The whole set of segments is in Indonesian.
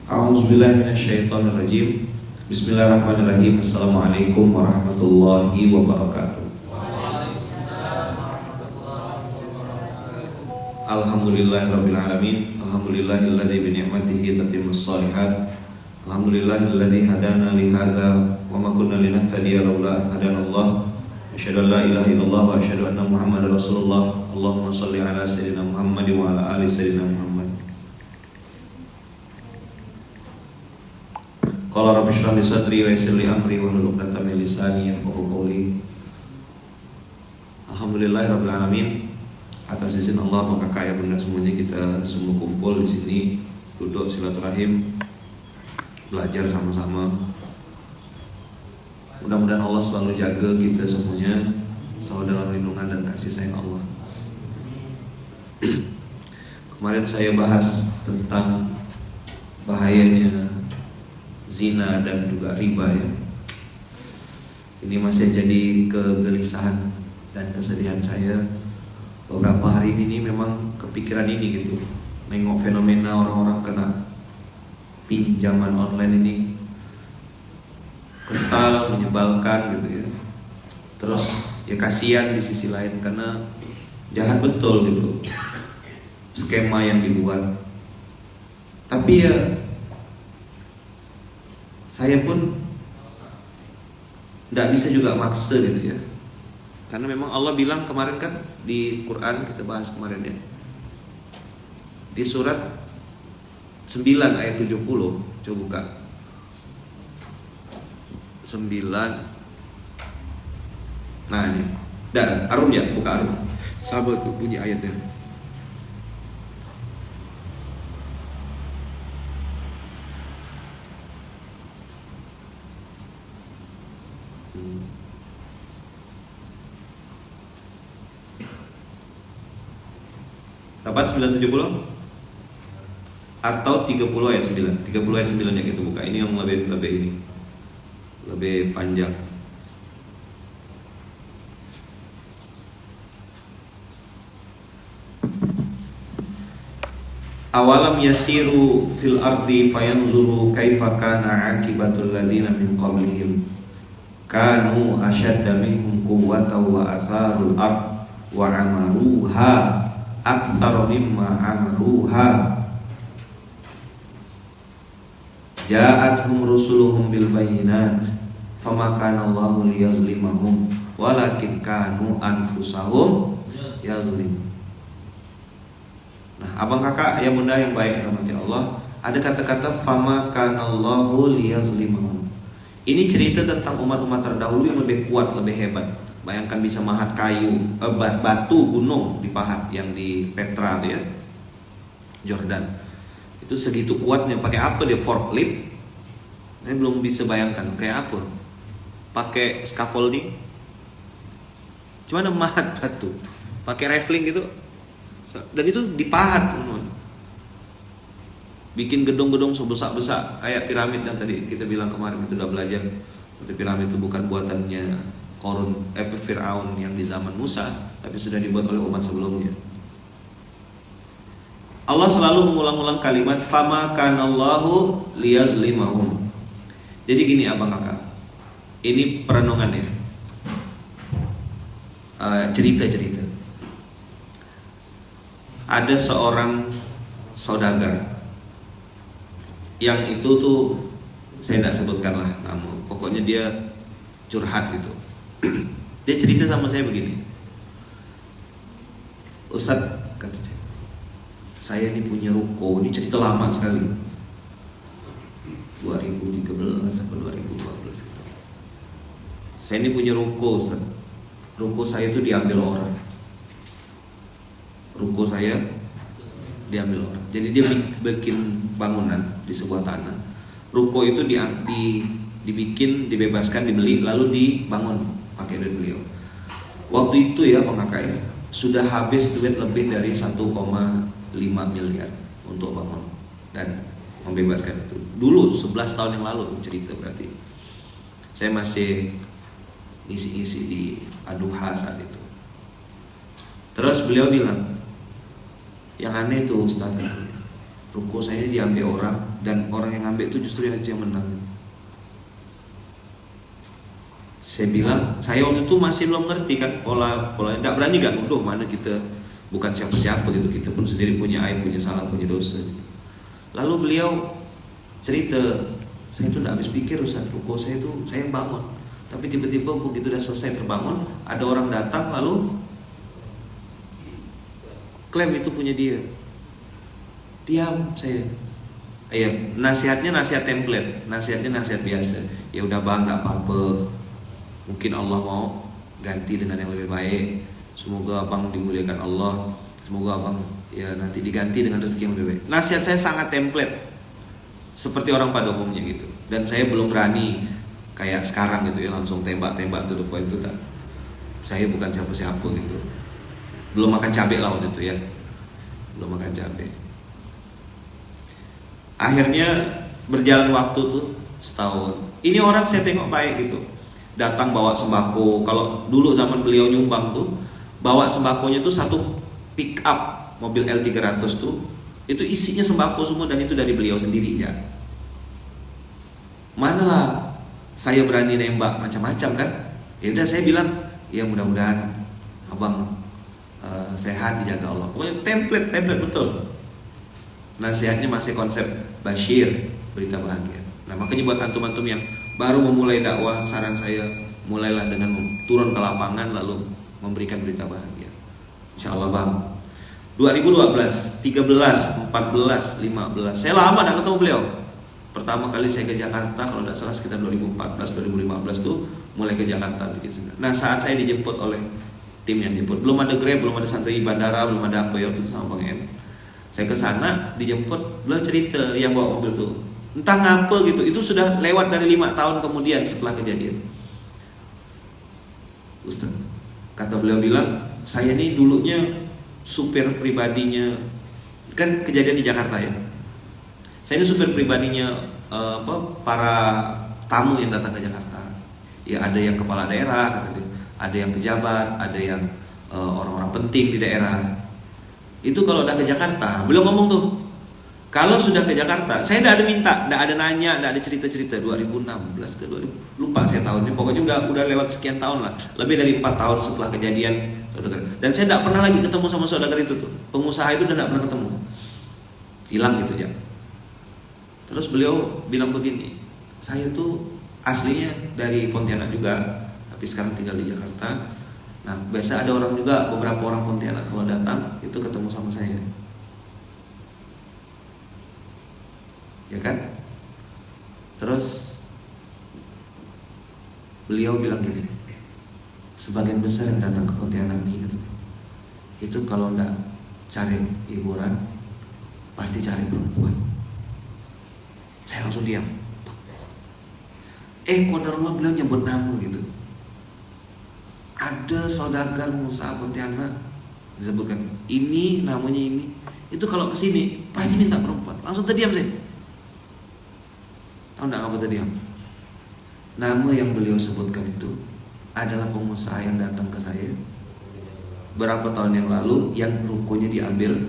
A'udzubillahiminasyaitonirrajim. Bismillahirrahmanirrahim. Assalamualaikum warahmatullahi wabarakatuh. Alhamdulillahirabbil alamin. Alhamdulillahilladzi bi ni'matihi tatimmus shalihat. Alhamdulillahilladzi hadana li hadza wa ma kunna linahtadiya laula an hadanallah. Asyhadu an la ilaha illallah wa asyhadu anna Muhammadar Rasulullah. Allahumma shalli ala sayyidina Muhammad wa ala ali sayyidina Muhammad. Qala rabbi shrah li sadri wa yassir li amri wahlul 'uqdatam min lisani yafqahu qawli. Alhamdulillahirabbil alamin. Atas izin Allah maka kaya bunda semuanya kita semua kumpul di sini, duduk silaturahim, belajar sama-sama. Mudah-mudahan Allah selalu jaga kita semuanya, selalu dalam lindungan dan kasih sayang Allah. Kemarin saya bahas tentang bahayanya zina dan juga riba ya. Ini masih jadi kegelisahan dan kesedihan saya. Beberapa hari ini memang kepikiran ini gitu, nengok fenomena orang-orang kena pinjaman online ini, kesal, menyebalkan gitu ya. Terus ya kasihan di sisi lain karena jahat betul gitu skema yang dibuat. Tapi ya saya pun tidak bisa juga maksa gitu ya. Karena memang Allah bilang kemarin kan di Quran, kita bahas kemarin ya, di surat 9 ayat 70. Coba buka 9. Nah ini Arum ya, buka Arum. Sabar tuh bunyi ayatnya. Dapat 970 atau 30 ayat 9. 30 ayat 9 yang kita buka. Ini yang lebih panjang. Awalam yasiru fil ardi fayanzuru kaifa kana akibatul ladzina min qablihim kanu ashadda minhum quwwatan wa atharul ard wa amaruha aktsara mimma amaruha ja'atuhum rusuluhum bil bayyinat fama kana Allahu liyazlimahum walakin kanu anfusahum yazlimun. Nah, abang kakak ya bunda yang baik rahmati Allah, ada kata-kata fama kana Allahu liyazlimahum. Ini cerita tentang umat-umat terdahulu yang lebih kuat, lebih hebat. Bayangkan bisa mahat kayu, batu gunung dipahat yang di Petra itu ya, Jordan. Itu segitu kuatnya. Pakai apa dia? Forklift. Saya belum bisa bayangkan kayak apa. Pakai scaffolding. Cuma mahat batu. Pakai rafling gitu. Dan itu dipahat. Bikin gedung-gedung sebesar-besar kayak piramid yang tadi kita bilang kemarin itu udah belajar. Itu piramid itu bukan buatannya Fir'aun yang di zaman Musa, tapi sudah dibuat oleh umat sebelumnya. Allah selalu mengulang-ulang kalimat fama kanallahu liyazlimahum. Jadi gini abang kakak, ini perenungan ya, cerita-cerita. Ada seorang saudagar yang itu tuh saya tidak sebutkan lah nama, pokoknya dia curhat gitu. Dia cerita sama saya begini, Ustadz, kata dia, saya ini punya ruko, ini cerita lama sekali, 2013 sampai 2012 gitu. Saya ini punya ruko, Ustadz. Ruko saya itu diambil orang. Ruko saya diambil orang. Jadi dia bikin bangunan di sebuah tanah. Ruko itu dibikin, dibebaskan, dibeli, lalu dibangun pakai duit beliau. Waktu itu ya Bang Kakak ya, sudah habis duit lebih dari 1,5 miliar untuk bangun dan membebaskan itu. Dulu 11 tahun yang lalu cerita berarti. Saya masih ngisi-ngisi di Aduha saat itu. Terus beliau bilang, yang aneh tuh Ustaz, ruko saya diambil orang, dan orang yang ngambil itu justru yang menang. Saya bilang, saya waktu itu masih belum ngerti kan pola, tidak berani kan, udah mana kita bukan siapa-siapa gitu, kita pun sendiri punya aib, punya salah, punya dosa. Lalu beliau cerita, saya itu tidak habis pikir Ustaz, ruko saya itu saya yang bangun, tapi tiba-tiba begitu udah selesai terbangun, ada orang datang lalu klaim itu punya dia. Diam saya. Nasihatnya nasihat template, nasihatnya nasihat biasa. Ya udah bang, nggak apa-apa. Mungkin Allah mau ganti dengan yang lebih baik. Semoga abang dimuliakan Allah. Semoga abang ya nanti diganti dengan rezeki yang lebih baik. Nasihat saya sangat template, seperti orang pada umumnya gitu. Dan saya belum berani kayak sekarang gitu ya, langsung tembak-tembak tuh poin itu. Saya bukan siapa-siapa gitu. Belum makan cabai lah waktu itu ya. Belum makan cabai. Akhirnya berjalan waktu tuh setahun. Ini orang saya tengok baik gitu. Datang bawa sembako. Kalau dulu zaman beliau nyumbang tuh, bawa sembakonya tuh satu pick up mobil L300 tuh, itu isinya sembako semua, dan itu dari beliau sendiri ya. Manalah saya berani nembak macam-macam kan. Ya udah saya bilang, ya mudah-mudahan abang sehat, dijaga Allah. Pokoknya template betul. Nasihatnya masih konsep Bashir, berita bahagia. Nah makanya buat antum-antum yang baru memulai dakwah, saran saya mulailah dengan turun ke lapangan lalu memberikan berita bahagia. Insya Allah bang. 2012, 13, 14, 15. Saya lama gak ketemu beliau. Pertama kali saya ke Jakarta, kalau tidak salah sekitar 2014, 2015 tuh mulai ke Jakarta bikin sendiri. Nah saat saya dijemput oleh tim yang dijemput, belum ada Grab, belum ada santri bandara, belum ada apa ya itu sama Bang M. Saya ke sana dijemput, beliau cerita yang bawa mobil tuh. Entah ngapa gitu, itu sudah lewat dari 5 tahun kemudian setelah kejadian. Ustaz, kata beliau bilang, saya ini dulunya supir pribadinya, kan kejadian di Jakarta ya. Saya ini supir pribadinya para tamu yang datang ke Jakarta. Ya ada yang kepala daerah, kata dia, ada yang pejabat, ada yang orang-orang penting di daerah. Itu kalau udah ke Jakarta, beliau ngomong tuh, kalau sudah ke Jakarta, saya tidak ada minta, tidak ada nanya, tidak ada cerita-cerita. 2016 ke 2000, lupa saya tahunnya. Pokoknya udah lewat sekian tahun lah, lebih dari 4 tahun setelah kejadian. Dan saya tidak pernah lagi ketemu sama saudagar itu tuh. Pengusaha itu udah tidak pernah ketemu, hilang gitu ya. Terus beliau bilang begini, saya tuh aslinya dari Pontianak juga, tapi sekarang tinggal di Jakarta. Nah biasa ada orang juga, beberapa orang Pontianak kalau datang itu ketemu sama saya, ya kan? Terus beliau bilang gini, sebagian besar yang datang ke Pontianak nih gitu, itu kalau enggak cari hiburan pasti cari perempuan. Saya langsung diam. Qadarullah bilang nyebut nama gitu. Ada saudagar Musa Pontianak disebutkan, ini namanya ini. Itu kalau kesini pasti minta perempuan. Langsung terdiam saya. Tahu enggak apa terdiam? Nama yang beliau sebutkan itu adalah pengusaha yang datang ke saya berapa tahun yang lalu, yang rukonya diambil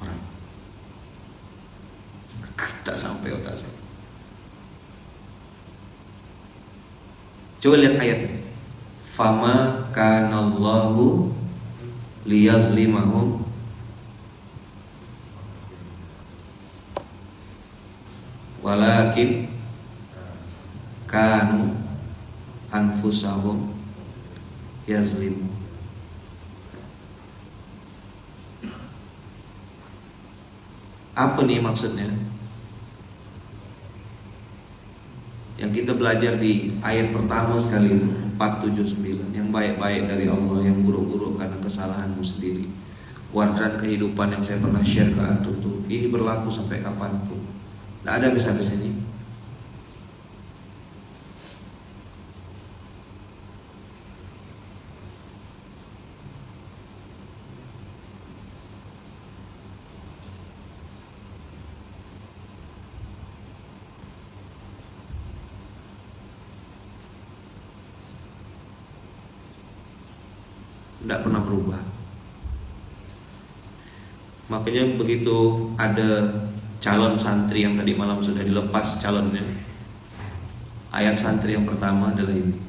orang. Tak sampai otak saya. Coba lihat ayatnya. Fama kanallahu liyazlimahum walakin kanu anfusahum yazlimun. Apa nih maksudnya? Yang kita belajar di ayat pertama sekali itu 479, yang baik-baik dari Allah, yang buruk-buruk karena kesalahanmu sendiri. Kuadran kehidupan yang saya pernah share ke antum tuh, ini berlaku sampai kapanpun. Tidak ada habis-habis ini. Tidak pernah berubah. Makanya begitu ada calon santri yang tadi malam sudah dilepas calonnya, ayat santri yang pertama adalah ini.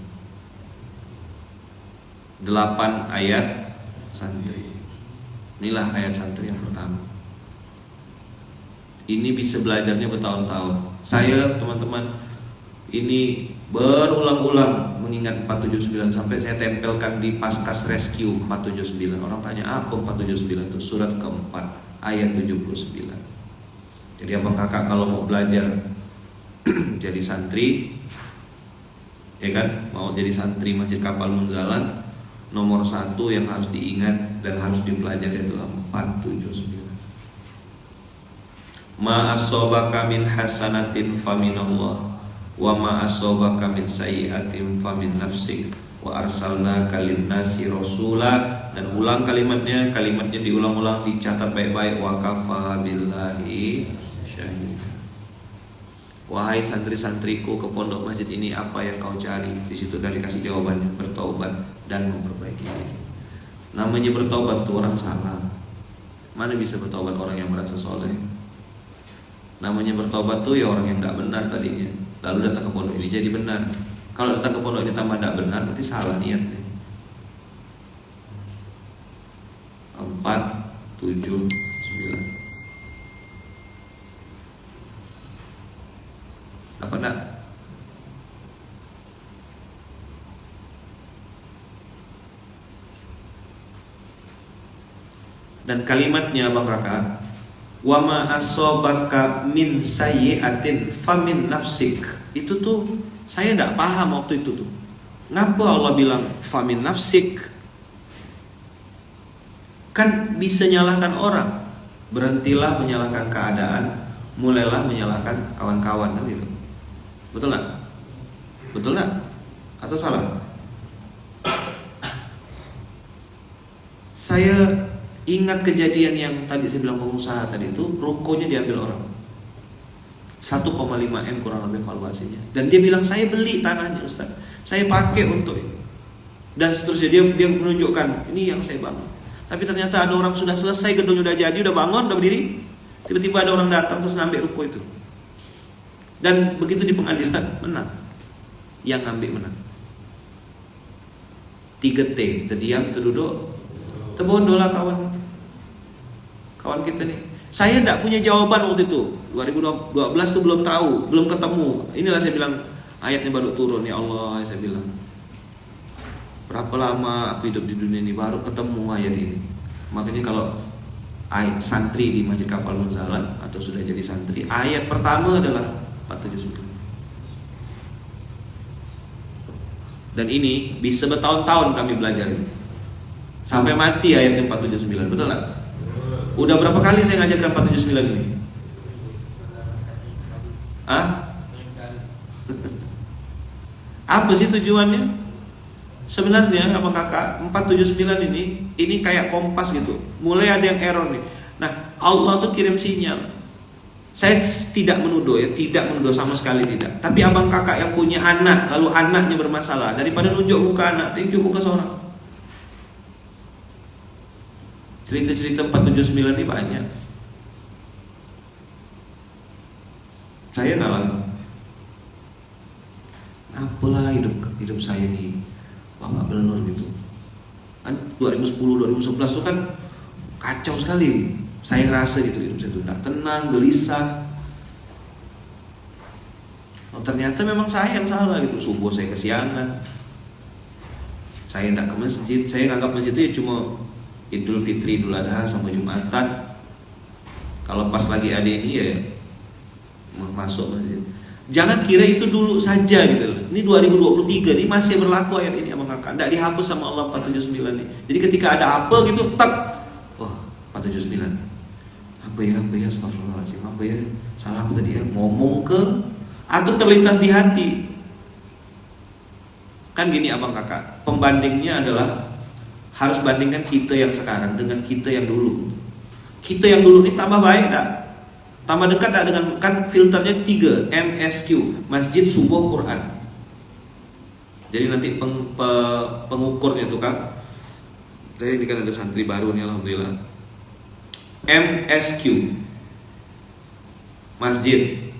8 ayat santri. Inilah ayat santri yang pertama. Ini bisa belajarnya bertahun-tahun. Saya teman-teman ini berulang-ulang mengingat 479 sampai saya tempelkan di Paskas Rescue 479. Orang tanya apa 479 itu? Surat keempat ayat 79. Jadi abang kakak kalau mau belajar jadi santri, ya kan, mau jadi santri Masjid Kapal Munzalan, nomor 1 yang harus diingat dan harus dipelajari adalah 479. Ma asobaka min hasanatin faminallah wa ma asobaka min sayyi'atin famin nafsik wa arsalnaka linnasi rasula. Dan ulang kalimatnya diulang-ulang, dicatat baik-baik. Wa kafa billahi syahida. Wahai santri-santriku ke pondok masjid ini, apa yang kau cari? Di situ dari kasih jawabannya, bertaubat dan memperbaiki diri. Namanya bertaubat tuh orang salah. Mana bisa bertaubat orang yang merasa soleh? Namanya bertobat tuh ya orang yang tidak benar tadinya, lalu datang ke pondok ini jadi benar. Kalau datang ke pondok ini tambah tidak benar, berarti salah niatnya. 4, 7, 9. Apa enggak? Dan kalimatnya bang kakak, wa ma asobaka min sayyi'atin famin nafsik. Itu tuh saya tidak paham waktu itu tuh. Ngapa Allah bilang famin nafsik? Kan bisa nyalahkan orang. Berhentilah menyalahkan keadaan, mulailah menyalahkan kawan-kawan gitu. Betul nggak? Betul nggak? Atau salah? Saya ingat kejadian yang tadi saya bilang pengusaha tadi itu, rukonya diambil orang 1,5 M kurang lebih valuasinya. Dan dia bilang saya beli tanahnya Ustaz, saya pakai untuk itu. Dan seterusnya dia menunjukkan ini yang saya bangun. Tapi ternyata ada orang sudah selesai, gedungnya udah jadi, udah bangun, udah berdiri. Tiba-tiba ada orang datang terus ngambil ruko itu. Dan begitu di pengadilan menang. Yang ngambil menang. 3T, terdiam, terduduk, terbodoh lah kawan kita nih. Saya tidak punya jawaban waktu itu. 2012 tuh belum tahu, belum ketemu. Inilah saya bilang ayatnya baru turun, ya Allah, saya bilang. Berapa lama aku hidup di dunia ini baru ketemu ayat ini. Makanya kalau santri di Masjid Kapal Munzalan atau sudah jadi santri, ayat pertama adalah 479. Dan ini bisa bertahun-tahun kami belajar ini. Sampai mati ayat 479, betul nggak? Udah berapa kali saya ngajarkan 479 ini? Apa sih tujuannya? Sebenarnya apa kakak, 479 ini kayak kompas gitu. Mulai ada yang error nih. Nah, Allah tuh kirim sinyal. Saya tidak menuduh ya, tidak menuduh sama sekali tidak. Tapi abang kakak yang punya anak, lalu anaknya bermasalah, daripada nunjuk muka anak, tunjuk muka seorang. Cerita-cerita 479 ini banyak. Saya ngalamin. Apalah hidup saya ini, wah nggak benar gitu. Kan 2010, 2011 itu kan kacau sekali. Saya ngerasa gitu hidup saya itu tidak tenang, gelisah. Oh, ternyata memang saya yang salah gitu. Subuh saya kesiangan. Saya tidak ke masjid. Saya nganggap masjid itu ya cuma Idul Fitri, Idul Adha sama Jumatan. Kalau pas lagi ada ini ya masuk masjid. Jangan kira itu dulu saja gitu loh. Ini 2023 ini masih berlaku ayat ini abang kakak. Tidak dihapus sama Allah 479 ini. Jadi ketika ada apa gitu, tak, wah 479. Apa ya astagfirullahaladzim, apa ya salah aku tadi ya, ngomong ke atau terlintas di hati. Kan gini abang kakak, pembandingnya adalah harus bandingkan kita yang sekarang dengan kita yang dulu. Kita yang dulu ini tambah baik tak? Tambah dekat tak dengan, kan filternya 3 MSQ, Masjid Subuh Quran. Jadi nanti pengukurnya tuh kan, saya ini kan ada santri baru nih alhamdulillah. MSQ, masjid,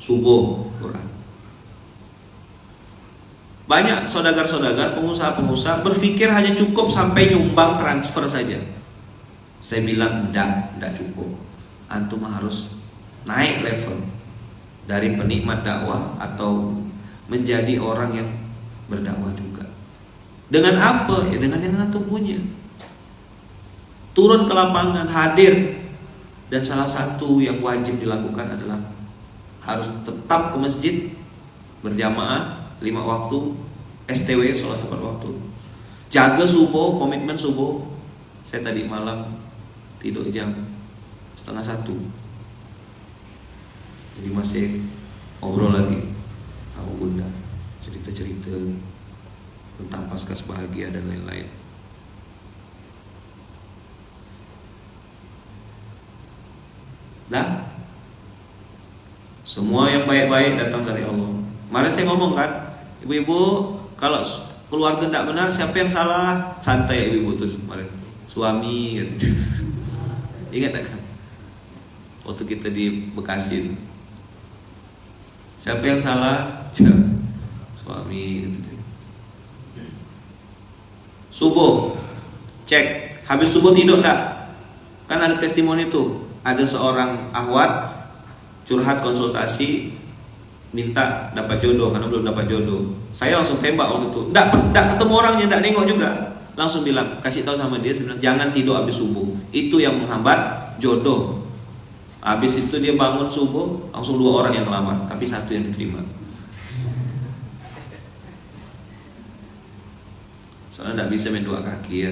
subuh, Quran. Banyak saudagar-saudagar, pengusaha-pengusaha berpikir hanya cukup sampai nyumbang transfer saja. Saya bilang enggak cukup. Antum harus naik level dari penikmat dakwah atau menjadi orang yang berdakwah juga. Dengan apa? Ya dengan yang antum punya. Turun ke lapangan, hadir. Dan salah satu yang wajib dilakukan adalah harus tetap ke masjid berjamaah 5 waktu, STW, sholat tepat waktu. Jaga subuh, komitmen subuh. Saya tadi malam tidur jam 12:30. Jadi masih ngobrol lagi sama bunda, cerita-cerita tentang paskas bahagia dan lain-lain. Nah, semua yang baik-baik datang dari Allah. Kemarin saya ngomong kan, ibu-ibu kalau keluarga tidak benar siapa yang salah? Santai ibu-ibu tuh kemarin. Suami gitu. Ingat kan? Waktu kita di Bekasi. Siapa yang salah? Suami gitu. Subuh, cek. Habis subuh tidur enggak? Kan ada testimoni tuh. Ada seorang akhwat curhat konsultasi minta dapat jodoh karena belum dapat jodoh. Saya langsung tembak waktu itu. Enggak ketemu orangnya, enggak nengok juga. Langsung bilang, kasih tahu sama dia sebenarnya jangan tidur habis subuh. Itu yang menghambat jodoh. Habis itu dia bangun subuh, langsung 2 orang yang ngelamar, tapi 1 yang diterima. Soalnya enggak bisa main 2 kaki ya.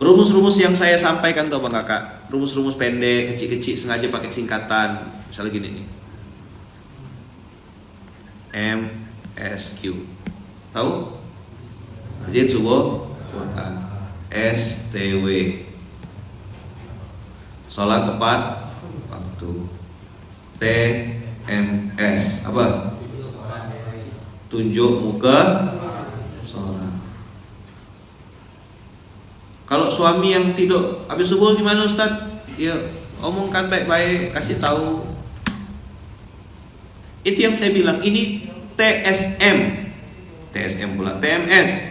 Rumus-rumus yang saya sampaikan tuh Bang Kakak, rumus-rumus pendek, kecil-kecil, sengaja pakai singkatan. Misalnya gini nih, MSQ, tahu? Masjid, subuh, Quran. STW, sholat tepat waktu. TMS, apa? Tunjuk muka sholat. Kalau suami yang tidur habis subuh gimana Ustaz? Ya omongkan baik-baik, kasih tahu. Itu yang saya bilang, ini TSM pula, TMS.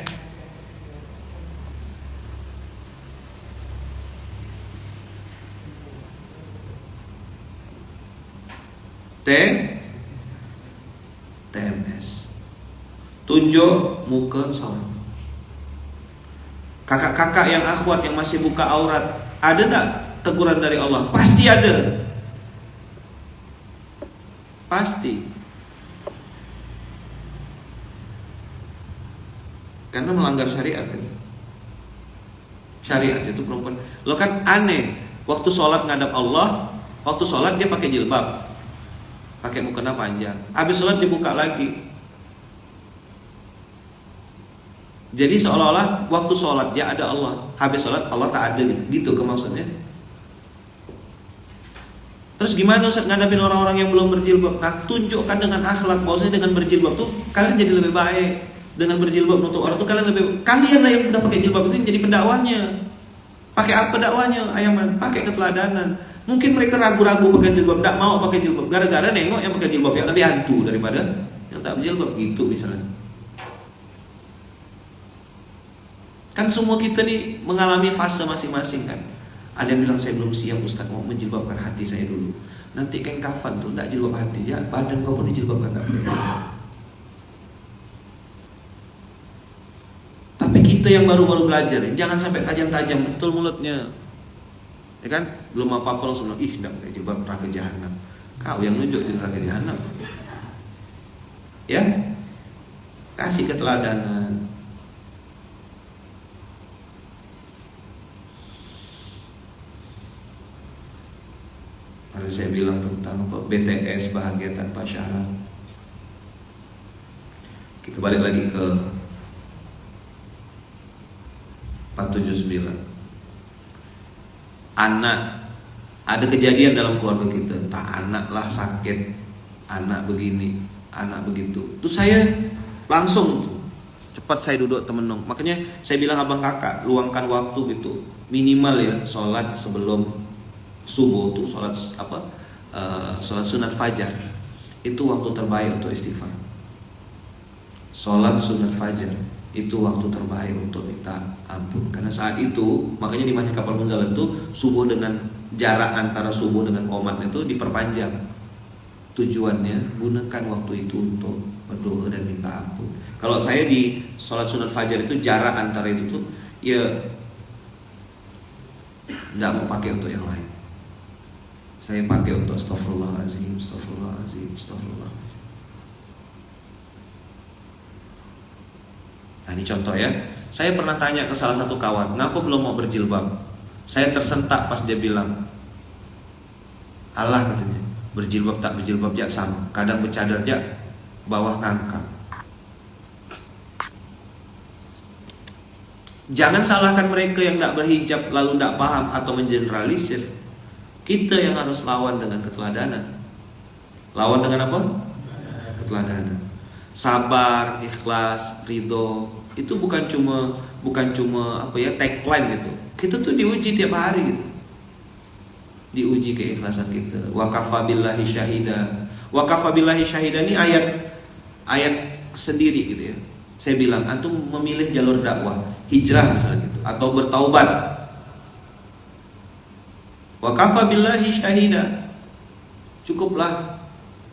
TMS. Tunjuk muka sholat. Kakak-kakak yang akhwat yang masih buka aurat, ada enggak teguran dari Allah? Pasti ada. Pasti. Karena melanggar syariat kan. Syariat itu perempuan. Lo kan aneh, waktu sholat ngadap Allah, waktu sholat dia pakai jilbab, pakai mukena panjang. Habis sholat dibuka lagi. Jadi seolah-olah waktu sholat dia ada Allah, habis sholat Allah tak ada gitu ke maksudnya. Terus gimana Ustaz ngadapin orang-orang yang belum berjilbab? Nah, tunjukkan dengan akhlak bahwasanya dengan berjilbab tuh kalian jadi lebih baik. Dengan berjilbab nutup orang tuh kalian lah yang udah pakai jilbab itu yang jadi pendakwahnya. Pakai apa dakwahnya, Ayaman? Pakai keteladanan. Mungkin mereka ragu-ragu pakai jilbab, enggak mau pakai jilbab gara-gara nengok yang pakai jilbab yang lebih hantu daripada yang tak berjilbab gitu misalnya. Kan semua kita nih mengalami fase masing-masing kan. Ada yang bilang saya belum siap Ustaz, mau menjilbabkan hati saya dulu. Nanti kain kafan tuh enggak jilbab hati ya, badan kau pun dijilbabkan tak boleh. Tapi kita yang baru-baru belajar, jangan sampai tajam-tajam betul mulutnya. Ya kan? Belum apa-apa langsung enggak pakai jilbab neraka jahanam. Kau yang nunjuk di neraka jahanam. Ya? Kasih keteladanan. Ada saya bilang tentang BTS, bahagia tanpa syarat. Kita balik lagi ke 479. Anak, ada kejadian dalam keluarga kita, entah anak lah sakit, anak begini, anak begitu. Terus saya langsung tuh cepat saya duduk temenung. Makanya saya bilang abang kakak, luangkan waktu gitu, minimal ya sholat sebelum subuh tuh, sholat sholat sunat fajar itu waktu terbaik untuk istighfar. Sholat sunat fajar itu waktu terbaik untuk minta ampun, karena saat itu makanya di Masjid Kapal Munzalan itu subuh dengan jarak antara subuh dengan qomat itu diperpanjang. Tujuannya gunakan waktu itu untuk berdoa dan minta ampun. Kalau saya di sholat sunat fajar itu jarak antara itu tuh ya nggak mau pakai untuk yang lain. Saya pakai untuk astagfirullahaladzim, astagfirullahaladzim, astagfirullahaladzim. Nah ini contoh ya. Saya pernah tanya ke salah satu kawan, ngapa belum mau berjilbab? Saya tersentak pas dia bilang, Allah katanya, berjilbab tak berjilbab jak sama. Kadang bercadar jak bawah ngangkat. Jangan salahkan mereka yang tidak berhijab lalu tidak paham atau mengeneralisir. Kita yang harus lawan dengan keteladanan. Lawan dengan apa? Keteladanan. Sabar, ikhlas, ridho. Itu bukan cuma tagline gitu. Kita tuh diuji tiap hari gitu. Diuji keikhlasan kita. Wa kafa billahi syahida. Wa kafa billahi syahida ini ayat sendiri gitu ya. Saya bilang antum memilih jalur dakwah, hijrah misalnya gitu, atau bertaubat. Wa kafa billahi syahida. Cukuplah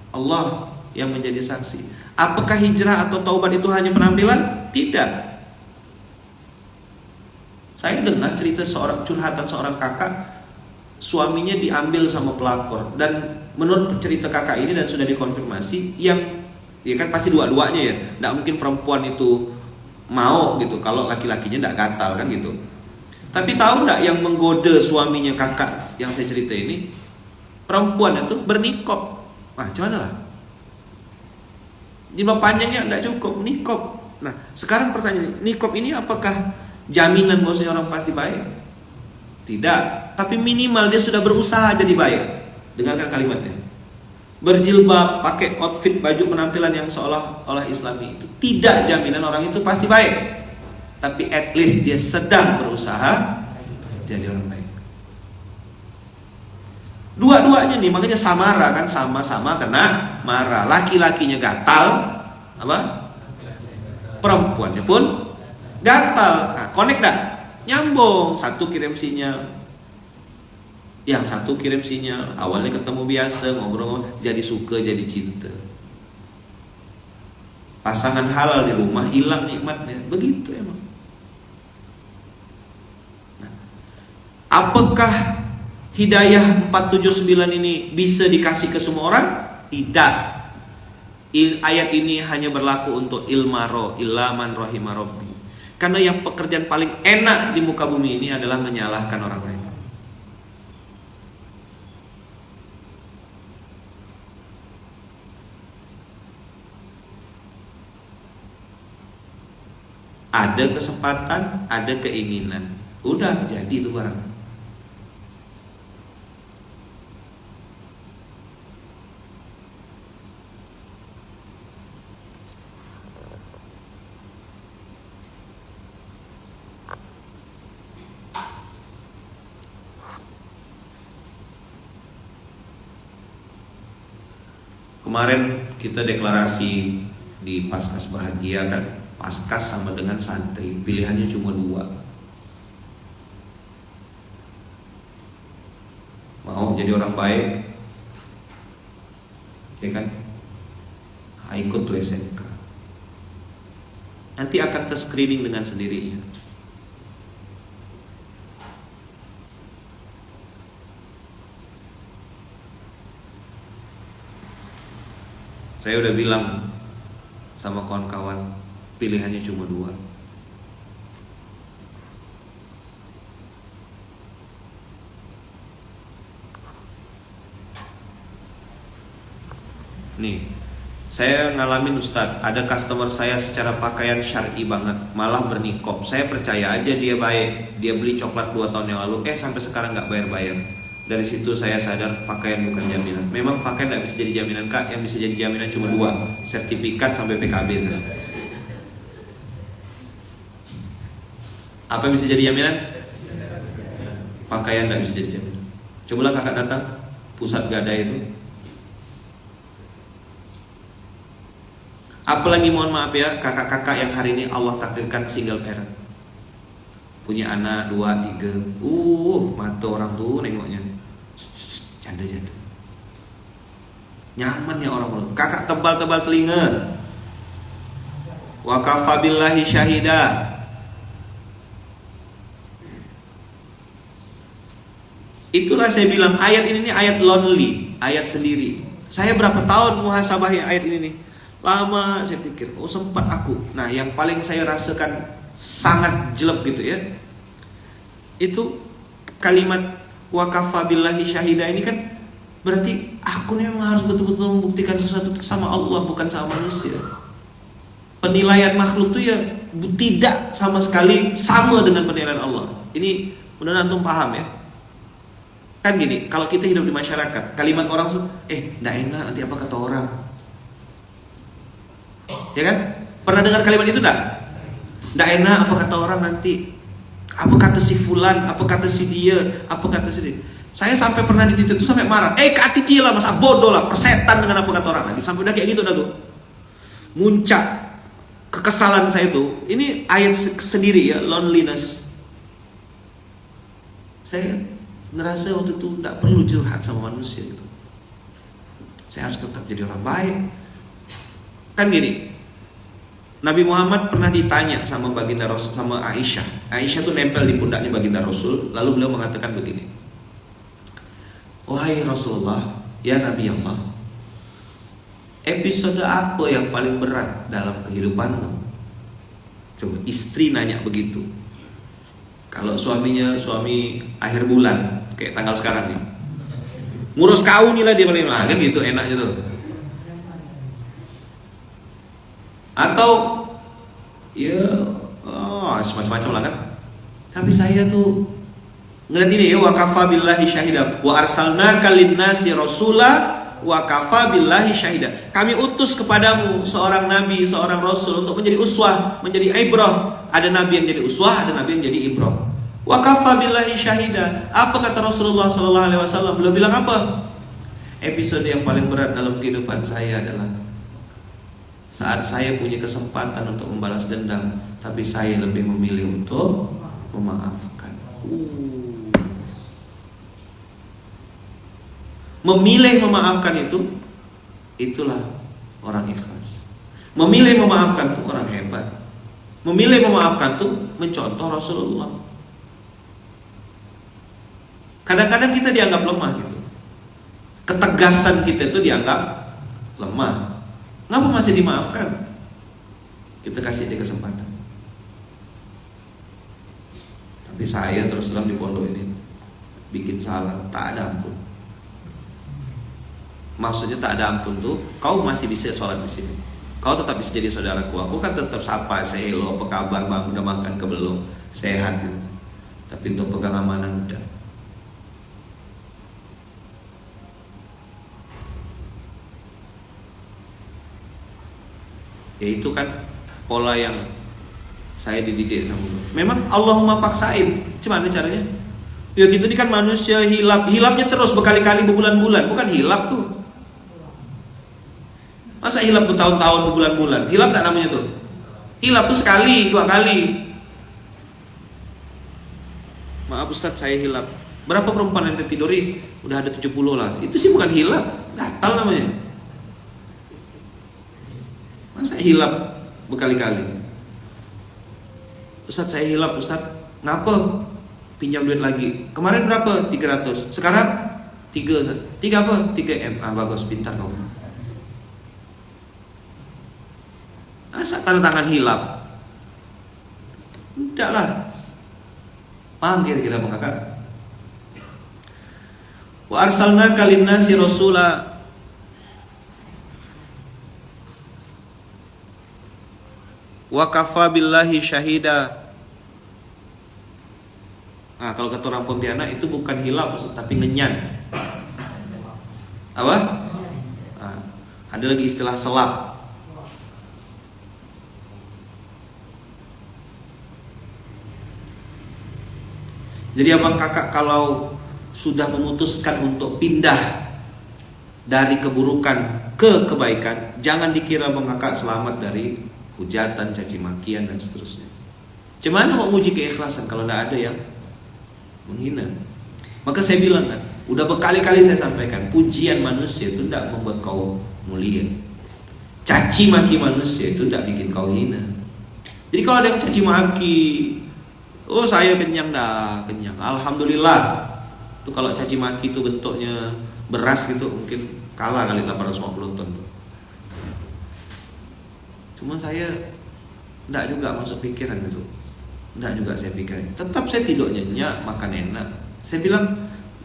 Allah yang menjadi saksi. Apakah hijrah atau taubat itu hanya penampilan? Tidak. Saya dengar cerita curhatan seorang kakak, suaminya diambil sama pelakor, dan menurut cerita kakak ini dan sudah dikonfirmasi, yang ya kan pasti dua-duanya ya, tidak mungkin perempuan itu mau gitu kalau laki-lakinya tidak gatal kan gitu. Tapi tahu tidak yang menggoda suaminya kakak yang saya cerita ini, perempuan itu bernikop. Nah, gimana lah? Jilbab panjangnya tidak cukup, nikop. Nah, sekarang pertanyaan, nikop ini apakah jaminan bahwasanya orang pasti baik? Tidak, tapi minimal dia sudah berusaha jadi baik. Dengarkan kalimatnya. Berjilbab, pakai outfit baju penampilan yang seolah-olah Islami itu tidak jaminan orang itu pasti baik. Tapi at least dia sedang berusaha jadi orang baik. Dua-duanya nih, makanya samara kan, sama-sama kena marah. Laki-lakinya gatal, apa? Perempuannya pun gatal. Nah, connect dah, nyambung. Satu kirim sinyal, yang satu kirim sinyal. Awalnya ketemu biasa, ngobrol, jadi suka, jadi cinta. Pasangan halal di rumah, hilang nikmatnya. Begitu emang. Nah, apakah hidayah 479 ini bisa dikasih ke semua orang? Tidak. Ayat ini hanya berlaku untuk ilmaro, illa man rahimah rabbi. Karena yang pekerjaan paling enak di muka bumi ini adalah menyalahkan orang lain. Ada kesempatan, ada keinginan, udah jadi itu barang. Kemarin kita deklarasi di Paskas Bahagia kan, Paskas sama dengan santri, pilihannya cuma dua. Mau jadi orang baik, ya kan? Ikut tuh SMK. Nanti akan terscreening dengan sendirinya. Saya udah bilang sama kawan-kawan, pilihannya cuma dua. Nih, saya ngalamin Ustadz, ada customer saya secara pakaian syar'i banget, malah bernikop. Saya percaya aja dia baik. Dia beli coklat 2 tahun yang lalu, sampai sekarang gak bayar-bayar. Dari situ saya sadar pakaian bukan jaminan. Memang pakaian tidak bisa jadi jaminan kak. Yang bisa jadi jaminan cuma dua, sertifikat sampai PKB. Apa yang bisa jadi jaminan? Pakaian tidak bisa jadi jaminan. Cobalah kakak datang pusat gadai itu. Apalagi mohon maaf ya, kakak-kakak yang hari ini Allah takdirkan single parent, punya anak 2, 3, mata orang tuh nengoknya, janda-janda. Nyaman ya orang. Kakak tebal-tebal telinga. Wa kafa billahi syahida. Itulah saya bilang ayat ini nih ayat lonely, ayat sendiri. Saya berapa tahun muhasabah ayat ini nih? Lama saya pikir, sempat aku. Nah, yang paling saya rasakan sangat jelek gitu ya, itu kalimat wa kafa billahi syahida ini kan berarti aku nih memang harus betul-betul membuktikan sesuatu sama Allah, bukan sama manusia. Penilaian makhluk tuh ya tidak sama sekali sama dengan penilaian Allah. Ini mudah-mudahan antum paham ya. Kan gini, kalau kita hidup di masyarakat, kalimat orang tuh, nggak enak nanti apa kata orang. Ya kan? Pernah dengar kalimat itu enggak? Nggak enak apa kata orang nanti. Apa kata si fulan, apa kata si dia, apa kata si dia. Saya sampai pernah di titik itu sampai marah. Kati dia lah, masa bodoh lah, persetan dengan apa kata orang lagi. Sampai udah kayak gitu dah tuh. Muncak kekesalan saya tuh. Ini ayat sendiri ya, loneliness. Saya ngerasa waktu itu tidak perlu curhat sama manusia gitu. Saya harus tetap jadi orang baik. Kan gini, Nabi Muhammad pernah ditanya sama baginda Rasul, sama Aisyah. Aisyah tuh nempel di pundaknya baginda Rasul. Lalu beliau mengatakan begini, wahai Rasulullah, ya Nabi Allah, episode apa yang paling berat dalam kehidupanmu? Coba istri nanya begitu. Kalau suaminya suami akhir bulan, kayak tanggal sekarang nih, ngurus kau nih lah dia paling kan gitu enaknya tuh. Atau ya macam-macam lah kan. Tapi saya tuh ngeliat ini ya, wa kafa billahi syahida wa arsalnaka linnasi rasula wa kafa billahi syahida. Kami utus kepadamu seorang nabi, seorang rasul untuk menjadi uswah, menjadi ibrah. Ada nabi yang jadi uswah, ada nabi yang jadi ibrah. Wa kafa billahi syahida. Apa kata Rasulullah sallallahu alaihi wasallam? Beliau bilang apa? Episode yang paling berat dalam kehidupan saya adalah saat saya punya kesempatan untuk membalas dendam, tapi saya lebih memilih untuk memaafkan. Memilih memaafkan itulah orang ikhlas. Memilih memaafkan itu orang hebat. Memilih memaafkan itu mencontoh Rasulullah. Kadang-kadang kita dianggap lemah gitu. Ketegasan kita itu dianggap lemah. Ngapa masih dimaafkan? Kita kasih dia kesempatan. Tapi saya terus terang di pondok ini bikin salah tak ada ampun. Maksudnya tak ada ampun tuh, kau masih bisa sholat di sini. Kau tetap bisa jadi saudaraku. Aku kan tetap sapa, say hello, apa kabar bang, udah makan ke belum, sehat gitu. Tapi untuk pegang amanah udah. Ya itu kan pola yang saya dididik sama Allah. Memang Allahumma paksain. Gimana caranya? Ya gitu, ini kan manusia hilapnya terus berkali-kali berbulan-bulan. Bukan hilap tuh. Masa hilap bertahun-tahun berbulan-bulan? Hilap enggak namanya tuh? Hilap tuh sekali, 2 kali. Maaf Ustaz, saya hilap. Berapa perempuan yang tertiduri? Udah ada 70 lah. Itu sih bukan hilap, gatal namanya. Masa hilap berkali-kali? Ustaz saya hilap Ustaz. Ngapa? Pinjam duit lagi. Kemarin berapa? 300. Sekarang 3 Ustaz. 3 apa? 3M. Bagus, pintar kamu. Masa tanda tangan hilap? Tidak lah. Paham kira-kira Bang Kakak? Wa arsalnaka linnasi rasula wa kafa billahi syahida. Nah, kalau kata orang Pontianak itu bukan hilap tapi ngenyan. Apa? Nah, ada lagi istilah selap. Jadi abang kakak kalau sudah memutuskan untuk pindah dari keburukan ke kebaikan, jangan dikira abang kakak selamat dari hujatan, caci makian dan seterusnya. Cuman mau uji keikhlasan kalau tidak ada yang menghina. Maka saya bilang kan, udah berkali-kali saya sampaikan, pujian manusia itu tidak membuat kau mulia. Caci maki manusia itu tidak bikin kau hina. Jadi kalau ada yang caci maki, oh saya kenyang dah, kenyang. Alhamdulillah. Itu kalau caci maki itu bentuknya beras gitu, mungkin kalah kali 850 ton. Cuman saya tidak juga masuk pikiran gitu. Tidak juga saya pikirin. Tetap saya tidur nyenyak, makan enak. Saya bilang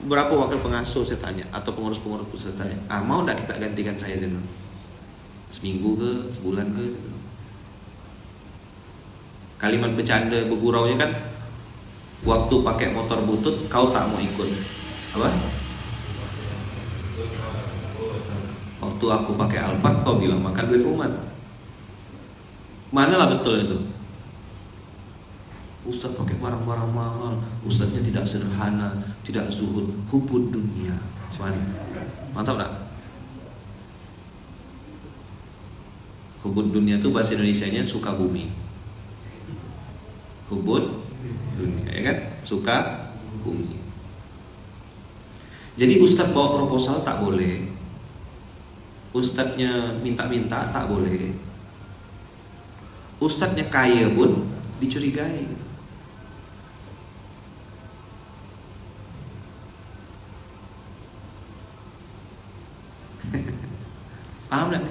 berapa wakil pengasuh saya tanya, atau pengurus-pengurus saya tanya, mau tidak kita gantikan saya Zainul? Seminggu ke, sebulan ke? Kalimat bercanda berguraunya kan, waktu pakai motor butut kau tak mau ikut. Apa? Waktu aku pakai Alphard kau bilang makan duit umat. Manalah betul itu? Ustaz pakai barang-barang mahal, ustaznya tidak sederhana, tidak zuhud, hubud dunia. Semani. Mantap tak? Hubud dunia itu bahasa Indonesianya suka bumi. Hubud dunia, ya kan? Suka bumi. Jadi ustaz bawa proposal tak boleh. Ustaznya minta-minta tak boleh. Ustaznya kaya pun dicurigai gitu. Paham gak?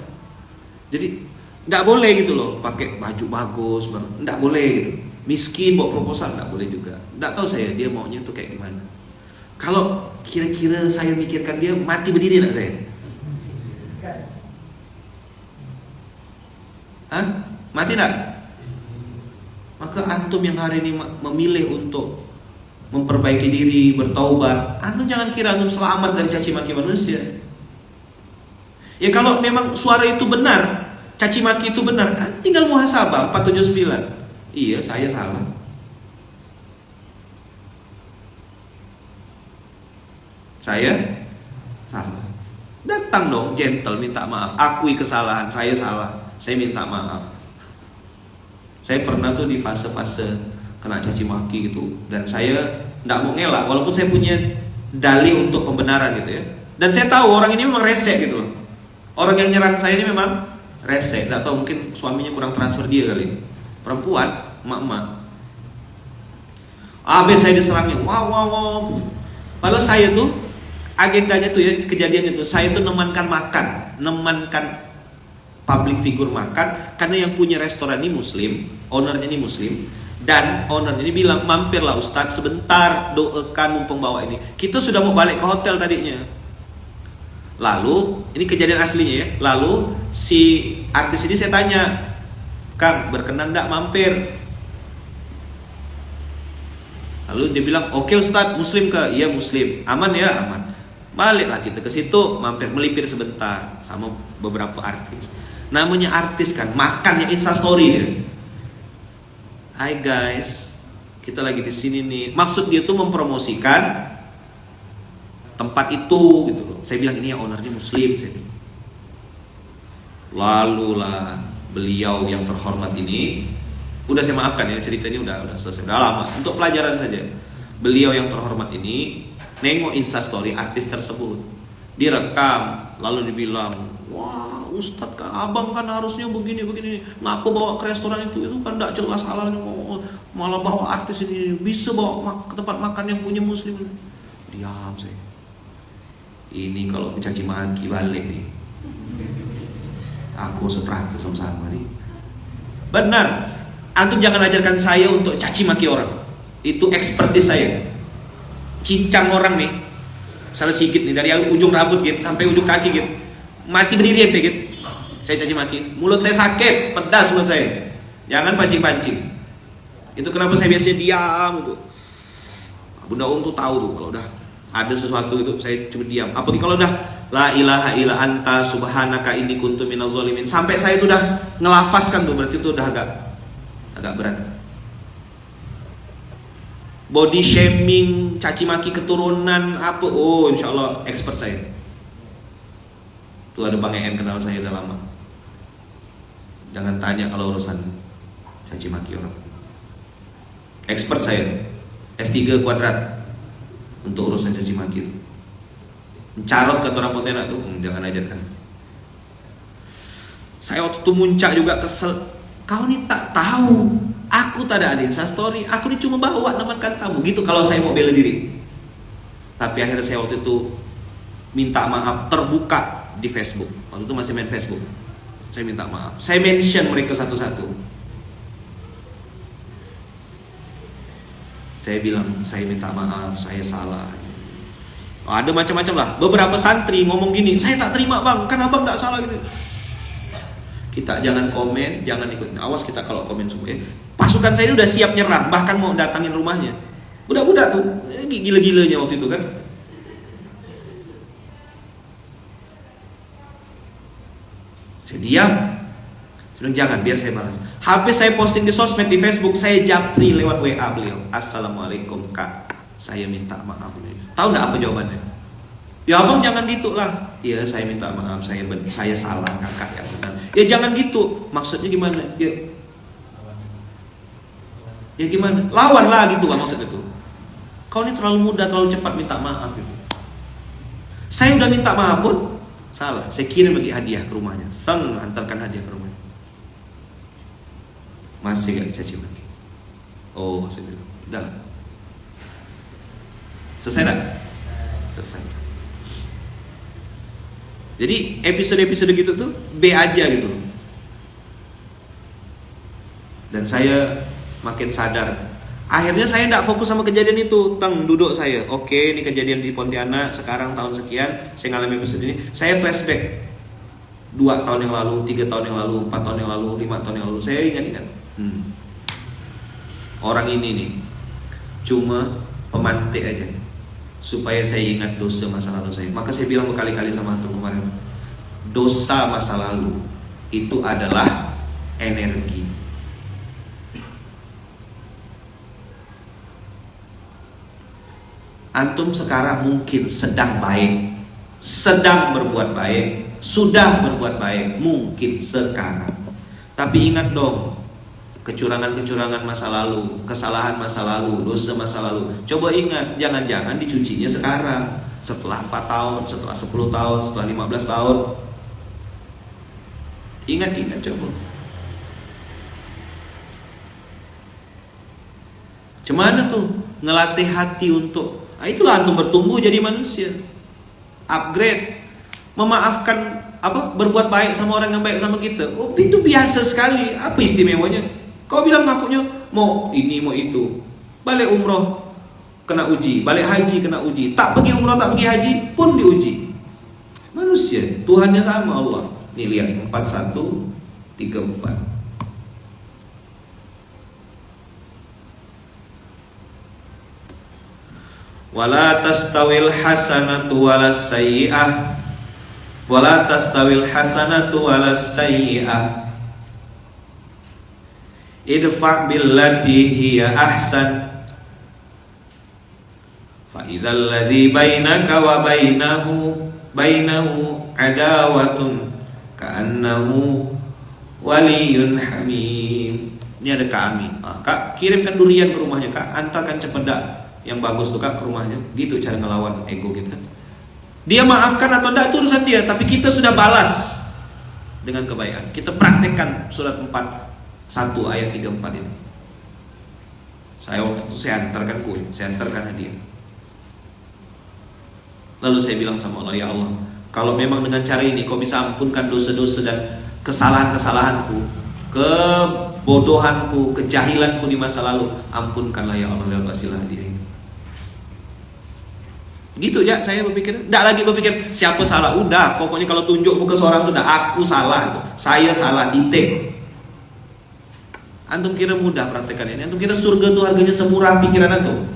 Jadi tidak boleh gitu loh, pakai baju bagus, tidak boleh gitu. Miskin bawa proposal tidak boleh juga. Tidak tahu saya dia maunya tuh kayak gimana. Kalau kira-kira saya mikirkan dia mati berdiri tidak saya? Hah? Mati tidak? Maka antum yang hari ini memilih untuk memperbaiki diri, bertaubat, antum jangan kira antum selamat dari caci maki manusia. Ya kalau memang suara itu benar, caci maki itu benar, tinggal muhasabah 479. Iya, saya salah. Saya salah. Datang dong, gentle, minta maaf, akui kesalahan, saya salah, saya minta maaf. Saya pernah tuh di fase-fase kena caci maki gitu, dan saya tidak mau ngelak, walaupun saya punya dalih untuk pembenaran gitu ya. Dan saya tahu orang ini memang rese gitu loh. Orang yang nyerang saya ini memang rese, tidak tahu mungkin suaminya kurang transfer dia kali. Perempuan, emak-emak. Habis saya diserangnya, wow. Padahal saya tuh agendanya tuh ya, kejadian itu saya tuh nemankan public figure makan, karena yang punya restoran ini muslim, ownernya ini muslim, dan owner ini bilang mampirlah Ustadz sebentar, doakan mumpung bawa ini. Kita sudah mau balik ke hotel tadinya. Lalu ini kejadian aslinya ya. Lalu si artis ini saya tanya, Kang berkenan enggak mampir? Lalu dia bilang, oke Ustadz, muslim ke? Iya muslim. Aman ya? Aman. Baliklah kita ke situ, mampir melipir sebentar sama beberapa artis. Namanya artis kan, makan ya instastory dia. Hai guys, kita lagi di sini nih. Maksud dia tuh mempromosikan tempat itu gitu loh. Saya bilang ini ya ownernya muslim, saya bilang. Lalu lah beliau yang terhormat ini, udah saya maafkan ya, ceritanya udah selesai, udah lama. Untuk pelajaran saja. Beliau yang terhormat ini nengok instastory artis tersebut, direkam, lalu dibilang, wah Ustadz kan abang kan harusnya begini, ngapa bawa ke restoran itu kan tidak jelas halalnya, malah bawa artis ini, bisa bawa ke tempat makan yang punya muslim. Diam saya. Ini kalau mencaci maki balik nih, aku seprakit sama nih. Benar, antum jangan ajarkan saya untuk caci maki orang. Itu ekspertis saya. Cincang orang nih, salah sikit nih, dari ujung rambut gitu sampai ujung kaki gitu, mati berdiri ente gitu. Saya caci maki, mulut saya sakit, pedas mulut saya. Jangan pancing-pancing. Itu kenapa saya biasanya diam gitu. Bunda tuh tahu tuh kalau udah ada sesuatu itu saya cuma diam. Apalagi kalau udah la ilaha illa anta subhanaka inni kuntu minaz zalimin, sampai saya itu udah ngelafazkan tuh, berarti itu udah agak berat. body shaming, caci maki keturunan apa, oh insya Allah expert saya. Tuh ada Bang En kenal saya udah lama. Jangan tanya kalau urusan caci maki orang. Expert saya. S3 kuadrat untuk urusan caci maki. Mencarot ke orang Pontianak tuh, jangan ajarkan. Saya waktu itu muncak juga kesel. Kau nih tak tahu, aku tak ada Insta story, aku nih cuma bawa namakan kamu. Gitu kalau saya mau bela diri. Tapi akhirnya saya waktu itu minta maaf terbuka di Facebook. Waktu itu masih main Facebook. Saya minta maaf. Saya mention mereka satu-satu. Saya bilang, saya minta maaf, saya salah. Ada macam-macam lah. Beberapa santri ngomong gini, saya tak terima bang, kan abang tak salah gitu. Kita jangan komen, jangan ikut. Awas kita kalau komen semua ya. Pasukan saya ini udah siap nyerang, bahkan mau datangin rumahnya. Budak-budak tuh, gila-gilanya waktu itu kan. Saya diam. Saya bilang jangan, biar saya balas. Habis saya posting di sosmed, di Facebook, saya japri lewat WA beliau. Assalamualaikum kak, saya minta maaf. Tahu nggak apa jawabannya? Ya abang jangan gitu lah. Ya saya minta maaf, saya salah kakak ya bukan. Ya jangan gitu. Maksudnya gimana? Ya gimana? Lawan lah gitu kan maksudnya tuh. Kau ini terlalu mudah, terlalu cepat minta maaf gitu. Saya udah minta maaf pun salah. Saya kirim lagi hadiah ke rumahnya. Antarkan hadiah ke rumahnya. Masih gak dicaci lagi. Oh, saya bilang, udah. Selesai dah? Selesai. Jadi episode-episode gitu tuh B aja gitu. Dan saya makin sadar. Akhirnya saya tidak fokus sama kejadian itu. Duduk saya. Oke, ini kejadian di Pontianak. Sekarang tahun sekian saya ngalami episode ini. Saya flashback 2 tahun yang lalu, 3 tahun yang lalu, 4 tahun yang lalu, 5 tahun yang lalu. Saya ingat-ingat. Orang ini nih cuma pemantik aja supaya saya ingat dosa masa lalu saya. Maka saya bilang berkali-kali sama antum kemarin, dosa masa lalu itu adalah energi. Antum sekarang mungkin sedang baik, sedang berbuat baik, sudah berbuat baik, mungkin sekarang. Tapi ingat dong, kecurangan-kecurangan masa lalu, kesalahan masa lalu, dosa masa lalu. Coba ingat, jangan-jangan dicucinya sekarang, setelah 4 tahun, setelah 10 tahun, setelah 15 tahun. Ingat-ingat coba. Gimana tuh ngelatih hati untuk, itulah antum bertumbuh jadi manusia, upgrade, memaafkan berbuat baik sama orang yang baik sama kita. Oh, itu biasa sekali. Apa istimewanya? Kau bilang ngakunya mau ini mau itu, balik umroh kena uji, balik haji kena uji, tak pergi umroh tak pergi haji pun diuji. Manusia, Tuhannya sama Allah. Nih lihat 4134. Wala tastawil hasanatu walas sayyi'ah, wala tastawil hasanatu walas sayyi'ah, idfa' billati hiya ahsan, fa idzal ladzi bainaka wa bainahu adawatun ka'annahu waliyyun hamim. Ini ada kami. Kak, kirimkan durian ke rumahnya, Kak. Antarkan cempedak yang bagus tuh, Kak, ke rumahnya. Gitu cara ngelawan ego kita. Dia maafkan atau tidak itu urusan dia, tapi kita sudah balas dengan kebaikan. Kita praktekkan surat 4:1 ayat 34 ini. Saya waktu itu saya antarkan kue, saya antarkan hadiah. Lalu saya bilang sama Allah, ya Allah, kalau memang dengan cara ini kau bisa ampunkan dosa-dosa dan kesalahan-kesalahanku, kebodohanku, kejahilanku di masa lalu, ampunkanlah ya Allah lewat wasilah hadiah ini. Gitu ya, saya berpikir, tidak lagi berpikir siapa salah. Udah, pokoknya kalau tunjuk muka seorang itu, udah aku salah, saya salah, titik. Antum kira mudah praktekan ini? Antum kira surga itu harganya semurah pikiran antum?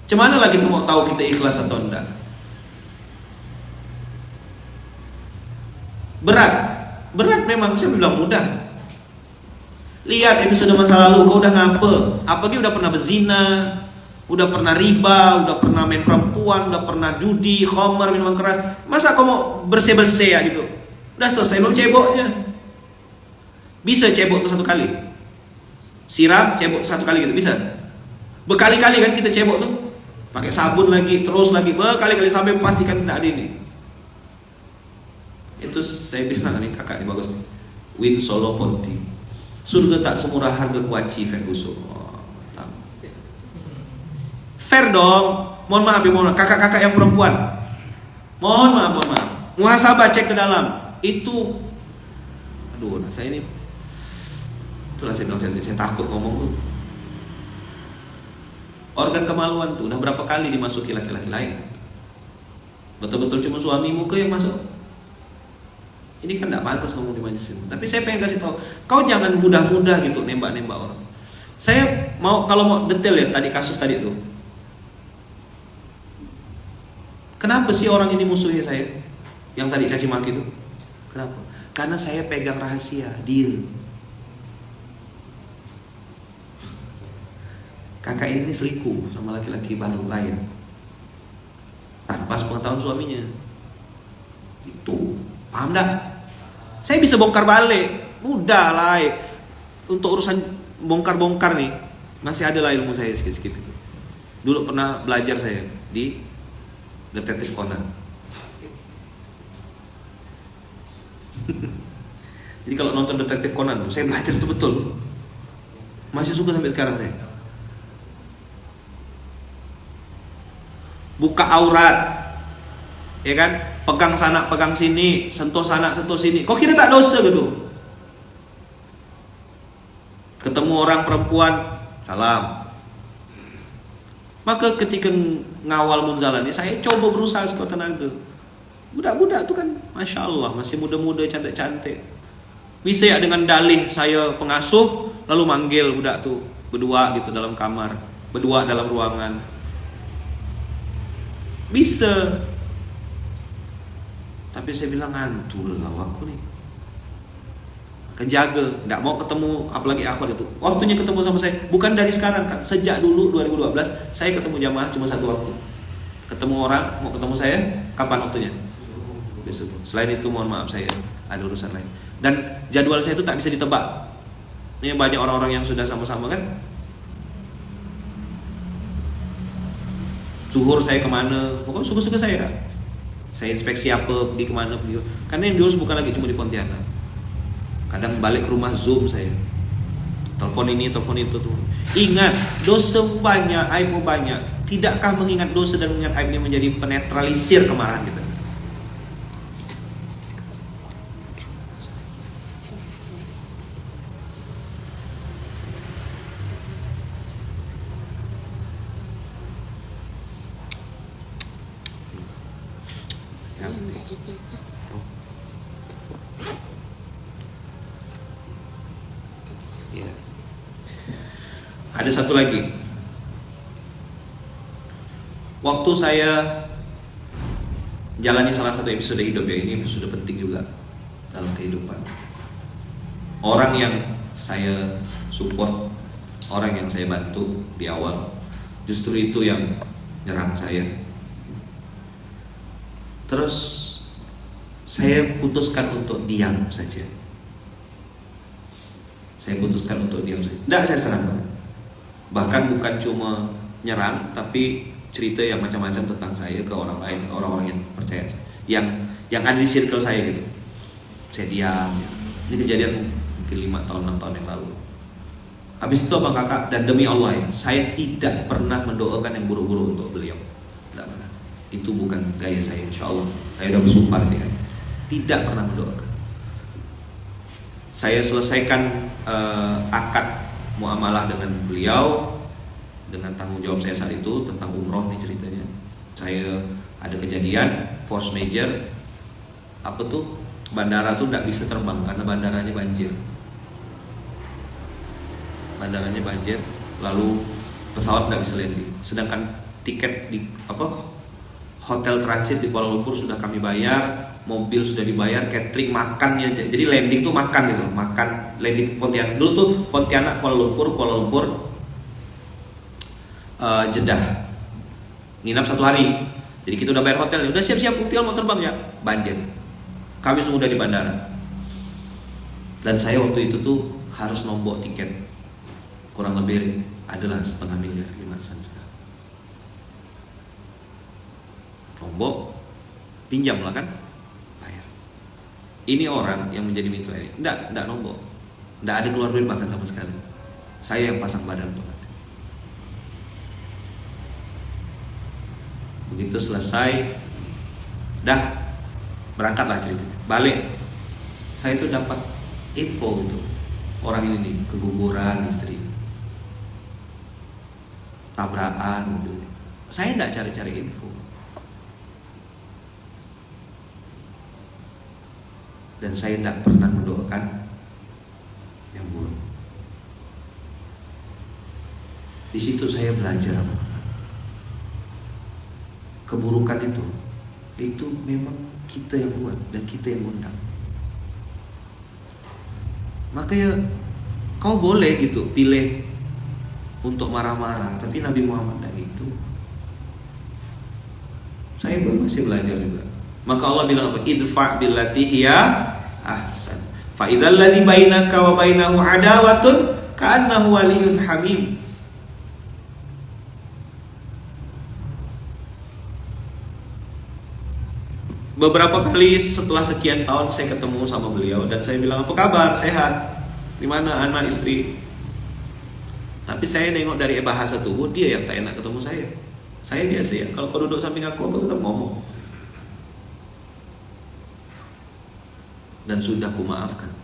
Cemana lagi kita mau tahu kita ikhlas atau enggak? Berat memang, saya bilang mudah. Lihat episode masa lalu, kau udah ngapa? Apalagi udah pernah berzina, udah pernah riba, udah pernah main perempuan, udah pernah judi, khamar, minuman keras. Masa kau mau bersih-bersih ya gitu? Udah selesai belum ceboknya? Bisa cebok tuh 1 kali. Siram, cebok 1 kali gitu, bisa. Berkali-kali kan kita cebok tuh. Pakai sabun lagi, terus lagi, berkali-kali sampai pastikan tidak ada ini. Itu saya bilang nih kakak ini bagus nih. Win Solo Ponti. Surga tak semurah harga kuaci Ferguson. Fair dong. Mohon maaf ya, mohon maaf. Kakak-kakak yang perempuan. Mohon maaf, mohon maaf. Muhasabah, cek ke dalam. Itu, aduh, nah saya ini, itulah saya bilang, saya takut ngomong tuh. Organ kemaluan tuh udah berapa kali dimasuki laki-laki lain. Betul-betul cuma suamimu ke yang masuk. Ini kan tidak pantas ngomong di majelis ini. Tapi saya pengen kasih tahu, kau jangan mudah-mudah gitu nembak-nembak orang. Saya mau, kalau mau detail ya tadi kasus tadi itu. Kenapa sih orang ini musuhnya saya? Yang tadi caci maki itu. Kenapa? Karena saya pegang rahasia dia. Kakak ini selingkuh sama laki-laki baru lain tanpa sepengetahuan suaminya. Itu paham enggak? Saya bisa bongkar balik, mudah lah. Untuk urusan bongkar-bongkar nih masih ada lah ilmu saya sedikit-sedikit. Dulu pernah belajar saya di Detektif Conan. Jadi kalau nonton Detektif Conan tuh saya belajar itu betul. Masih suka sampai sekarang saya. Buka aurat, ya kan? Pegang sana, pegang sini, sentuh sana, sentuh sini. Kok kira tak dosa gitu? Ketemu orang perempuan, salam. Maka ketika ngawal munzalannya, saya coba berusaha sekuat tenaga. Budak-budak tuh kan, masya Allah, masih muda-muda, cantik-cantik. Bisa ya dengan dalih saya pengasuh, lalu manggil budak tuh berdua gitu dalam kamar, berdua dalam ruangan. Bisa. Tapi saya bilang ngantul lah aku nih. Kejaga, nggak mau ketemu, apalagi akhwat itu. Waktunya ketemu sama saya, bukan dari sekarang kan. Sejak dulu 2012 saya ketemu jamaah cuma 1 waktu. Ketemu orang, mau ketemu saya, kapan waktunya? Besok. Selain itu mohon maaf saya ada urusan lain. Dan jadwal saya itu tak bisa ditebak. Ini banyak orang-orang yang sudah sama-sama kan. Zuhur saya kemana, pokoknya suka-suka saya. Saya inspeksi apa, pergi kemana, pergi. Karena yang diurus bukan lagi cuma di Pontianak. Kadang balik ke rumah Zoom saya. Telepon ini, telepon itu tuh. Ingat, dosa banyak, aib banyak. Tidakkah mengingat dosa dan mengingat aib ini menjadi penetralisir kemarahan kita? Ya. Ada satu lagi. Waktu saya jalani salah satu episode hidup ya, ini episode penting juga dalam kehidupan. Orang yang saya support, orang yang saya bantu di awal, justru itu yang nyerang saya. Terus saya putuskan untuk diam saja. Saya putuskan untuk diam saja. Tidak saya serang. Bahkan bukan cuma nyerang, tapi cerita yang macam-macam tentang saya ke orang lain, orang-orang yang percaya, yang ada di circle saya gitu. Saya diam. Ini kejadian mungkin 5 tahun, 6 tahun yang lalu. Habis itu abang kakak, dan demi Allah ya, saya tidak pernah mendoakan yang buruk-buruk untuk beliau. Tidak pernah. Itu bukan gaya saya, insya Allah. Saya sudah bersumpah dia. Tidak pernah mendoakan. Saya selesaikan akad muamalah dengan beliau, dengan tanggung jawab saya saat itu tentang umroh nih ceritanya. Saya ada kejadian force major, apa tuh, bandara tuh tidak bisa terbang karena bandaranya banjir. Bandaranya banjir, lalu pesawat tidak bisa landing. Sedangkan tiket di hotel transit di Kuala Lumpur sudah kami bayar, mobil sudah dibayar, catering, makannya aja. Jadi landing tuh makan gitu, makan landing Pontianak. Dulu tuh Pontianak Kuala Lumpur Jeddah. Nginap 1 hari. Jadi kita udah bayar hotel, udah siap-siap hotel mau terbang ya, banjir. Kami semua udah di bandara. Dan saya waktu itu tuh harus nombok tiket kurang lebih adalah 500 miliar, 500 juta. Nombok, pinjam lah kan, bayar. Ini orang yang menjadi mitra ini, enggak nombok, enggak ada keluar duit bahkan sama sekali. Saya yang pasang badan tuh. Begitu selesai, dah berangkatlah ceritanya. Balik, saya tuh dapat info gitu, orang ini nih keguguran istri, tabrakan mobil. Saya enggak cari-cari info. Dan saya tidak pernah mendoakan yang buruk. Di situ saya belajar keburukan itu memang kita yang buat dan kita yang undang. Makanya kau boleh gitu pilih untuk marah-marah, tapi Nabi Muhammad tidak gitu. Saya masih belajar juga. Maka Allah bilang apa? Idfa billati hiya ahsan. Fa idzal ladzi bainaka wa bainahu adawatun ka'annahu waliyyun hamim. Beberapa kali setelah sekian tahun saya ketemu sama beliau dan saya bilang, apa kabar, sehat, di mana anak istri. Tapi saya nengok dari bahasa tubuh dia yang tak enak ketemu saya. Saya biasa ya, kalau kau duduk samping aku tetap ngomong. Dan sudah ku maafkan.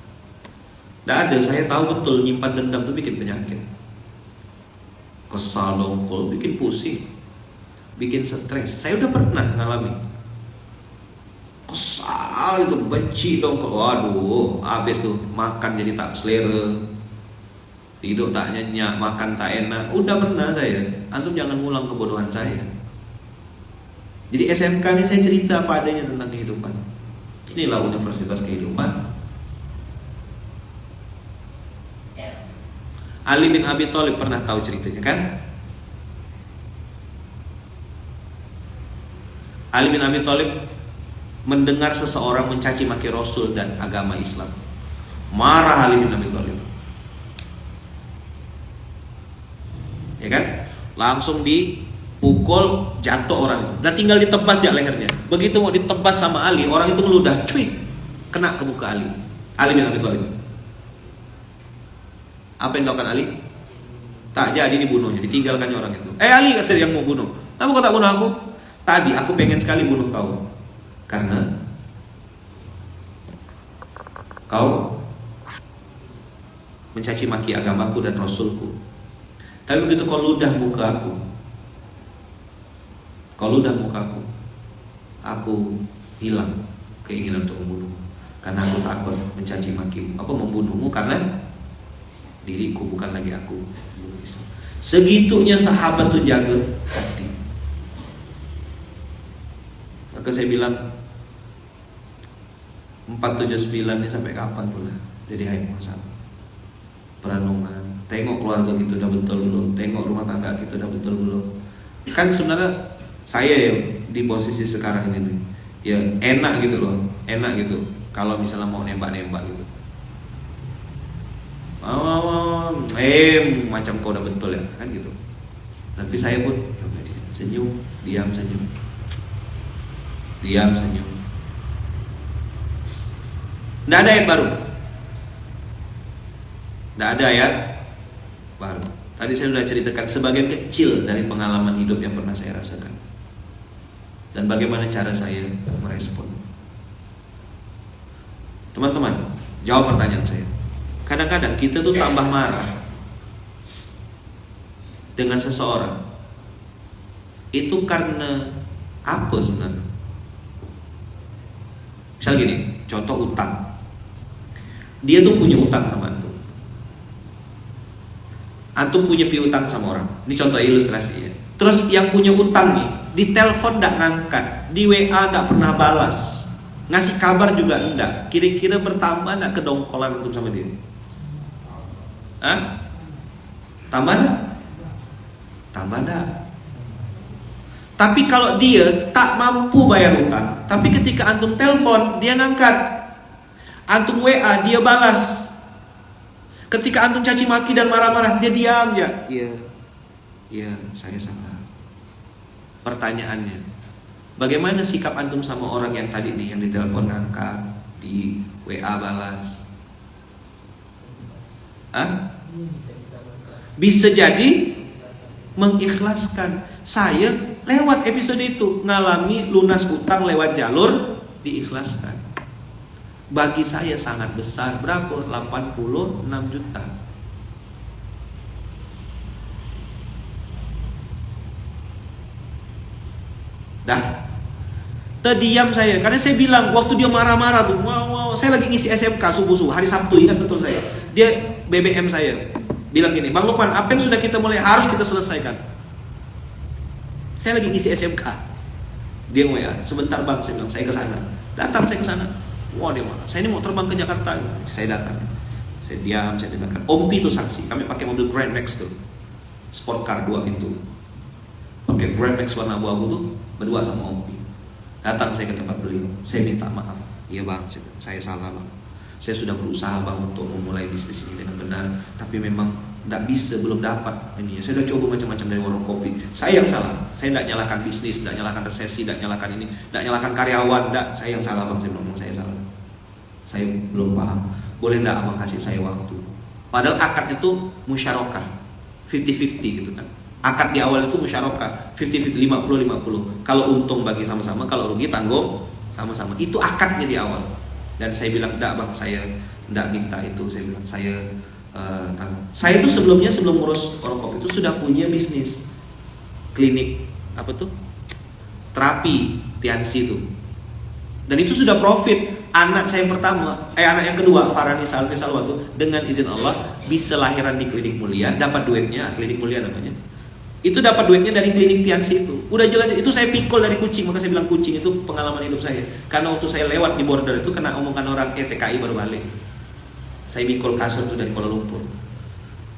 Tidak ada, saya tahu betul nyimpan dendam itu bikin penyakit. Kesal dongkol, bikin pusing, bikin stres. Saya udah pernah ngalami. Kesal itu, benci dongkol, waduh, habis tuh makan jadi tak selera, tidur tak nyenyak, makan tak enak. Udah pernah saya. Antum jangan ngulang kebodohan saya. Jadi SMK ini saya cerita apa adanya tentang kehidupan. Inilah universitas kehidupan. Ali bin Abi Thalib pernah tahu ceritanya kan? Ali bin Abi Thalib mendengar seseorang mencaci maki Rasul dan agama Islam. Marah Ali bin Abi Thalib. Ya kan? Langsung dipukul, jatuh orang itu. Dan tinggal ditebas di lehernya. Begitu mau ditebas sama Ali, orang itu ngeludah, cuy, kena ke muka Ali. Ali bin Abi Thalib. Apa yang dilakukan Ali? Tak jadi dibunuhnya, ditinggalkannya orang itu. Ali kata yang mau bunuh. Kamu kok tak bunuh aku? Tadi aku pengen sekali bunuh kau. Karena kau mencaci maki agamaku dan Rasulku. Tapi begitu kau ludah muka aku, aku hilang keinginan untuk membunuhmu. Karena aku takut mencaci maki, membunuhmu karena diriku, bukan lagi aku. Segitunya sahabat tuh jaga hati. Maka saya bilang 479 ini sampai kapan pula jadi hayat masalah. Perenungan, tengok keluarga kita udah betul belum, tengok rumah tangga kita udah betul belum. Kan sebenarnya saya yang di posisi sekarang ini nih, ya enak gitu loh, enak gitu. Kalau misalnya mau nembak-nembak gitu, macam kau udah betul ya, kan gitu. Tapi saya pun senyum, diam senyum. Tidak ada ayat baru. Tidak ada ayat baru. Tadi saya sudah ceritakan sebagian kecil dari pengalaman hidup yang pernah saya rasakan. Dan bagaimana cara saya merespon. Teman-teman, jawab pertanyaan saya. Kadang-kadang kita tuh tambah marah dengan seseorang. Itu karena apa sebenarnya? Misal gini, contoh utang. Dia tuh punya utang sama antum. Antum punya piutang sama orang. Ini contoh ilustrasi ya. Terus yang punya utang nih, di telepon nggak ngangkat, di WA nggak pernah balas. Ngasih kabar juga enggak. Kira-kira bertambah enggak kedongkolan antum sama dia? Hah? Tambah enggak? Tambah enggak? Tapi kalau dia tak mampu bayar utang, tapi ketika antum telepon dia ngangkat, antum WA dia balas. Ketika antum caci maki dan marah-marah dia diam aja. Iya, saya salah. Pertanyaannya, bagaimana sikap antum sama orang yang tadi nih, yang ditelepon ngangkat, di WA balas? Hah? Bisa jadi mengikhlaskan. Saya lewat episode itu ngalami lunas utang lewat jalur diikhlaskan. Bagi saya sangat besar. Berapa? 86 juta. Dah. Terdiam saya karena saya bilang waktu dia marah-marah tuh, wow, saya lagi ngisi SMK subuh-subuh hari Sabtu, ingat betul saya. Dia BBM saya bilang gini, Bang Lukman, apa yang sudah kita mulai harus kita selesaikan. Saya lagi ngisi SMK. Dia WA, sebentar Bang, saya bilang, saya ke sana. Datang saya ke sana. Wah, dia mana? Saya ini mau terbang ke Jakarta. Saya datang. Saya diam, saya dengarkan. Ompi itu saksi. Kami pakai mobil Grand Max tuh. Sport car 2 pintu. Pakai Grand Max warna abu-abu tuh, berdua sama Ompi. Datang saya ke tempat beliau. Saya minta maaf. Iya Bang, saya salah Bang. Saya sudah berusaha Bang untuk memulai bisnis ini dengan benar, tapi memang tidak bisa, belum dapat ini. Saya sudah coba macam-macam dari warung kopi. Saya yang salah. Saya tidak nyalakan bisnis, tidak nyalakan resesi, tidak nyalakan ini, tidak nyalakan karyawan, tidak. Saya yang salah Bang. Saya bilang saya salah. Saya belum paham. Boleh tidak Abang kasih saya waktu? Padahal akad itu musyarakah, 50-50 gitu kan. Akad di awal itu musyarakah, 50-50, 50-50. Kalau untung bagi sama-sama, kalau rugi tanggung sama-sama. Itu akadnya di awal. Dan saya bilang, enggak Bang, saya enggak minta itu. Saya bilang, saya itu sebelum ngurus warung kopi itu sudah punya bisnis klinik apa tuh, terapi Tiansi itu, dan itu sudah profit. Anak saya yang pertama, anak yang kedua, Farani Salvi Salwa tuh, dengan izin Allah bisa lahiran di klinik mulia, dapat duitnya, klinik mulia namanya. Itu dapat duitnya dari klinik Tiansi itu. Udah jelas itu saya pikul dari kucing, maka saya bilang kucing itu pengalaman hidup saya. Karena waktu saya lewat di border itu kena omongan orang TKI baru balik. Saya pikul kasur itu dari Kuala Lumpur.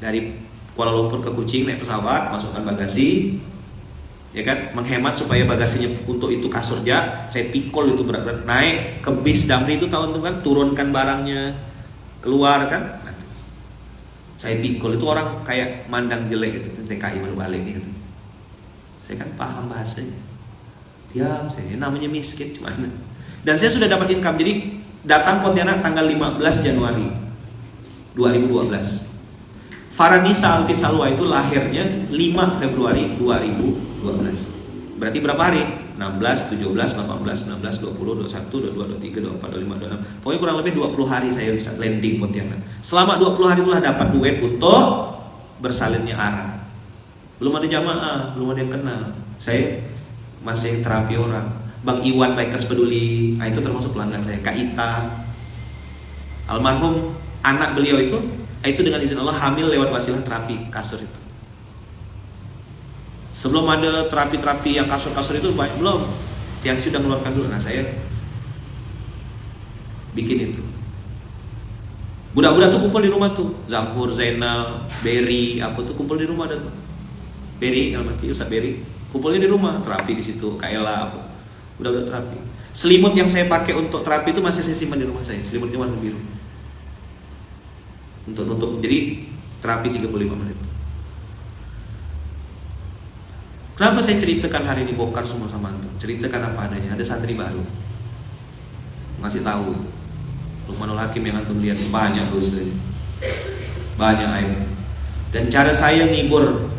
Dari Kuala Lumpur ke Kucing naik pesawat, masukkan bagasi. Ya kan, menghemat supaya bagasinya untuk itu kasurnya, saya pikul itu berat-berat naik ke bis Damri itu tahun itu kan, turunkan barangnya keluar kan. Saya pikul itu orang kayak mandang jelek itu, TKI baru balik gitu. Saya kan paham bahasanya. Diam, saya namanya miskin cuman. Dan saya sudah dapat income, jadi datang Pontianak tanggal 15 Januari 2012. Faranisa Alfi Salwa itu lahirnya 5 Februari 2012. Berarti berapa hari? 16, 17, 18, 19, 20, 21, 22, 23, 24, 25, 26. Pokoknya kurang lebih 20 hari saya bisa landing Pontianak. Selama 20 hari itulah dapat duit untuk bersalinnya arah. Belum ada jamaah, belum ada yang kenal. Saya masih terapi orang. Bang Iwan Bikers Peduli, itu termasuk pelanggan saya. Kak Ita, almarhum anak beliau itu dengan izin Allah hamil lewat wasilah terapi kasur itu. Sebelum ada terapi-terapi yang kasur-kasur itu belum. Tiansi sudah mengeluarkan dulu. Nah saya bikin itu. Budak-budak tuh kumpul di rumah tuh. Zamhur, Zainal, Berry, apa tuh kumpul di rumah ada tuh. Berry, Elmati, Ustaz Berry, kumpulnya di rumah, terapi di situ, Kaela apa. Budak-budak terapi. Selimut yang saya pakai untuk terapi itu masih saya simpan di rumah saya. Selimutnya warna biru. Untuk nutup. Jadi terapi 35 menit. Kenapa saya ceritakan hari ini bongkar semua sama antum? Ceritakan apa adanya. Ada santri baru ngasih tahu itu. Lukmanul Hakim yang antum lihat banyak dosa, banyak aib. Dan cara saya ngibur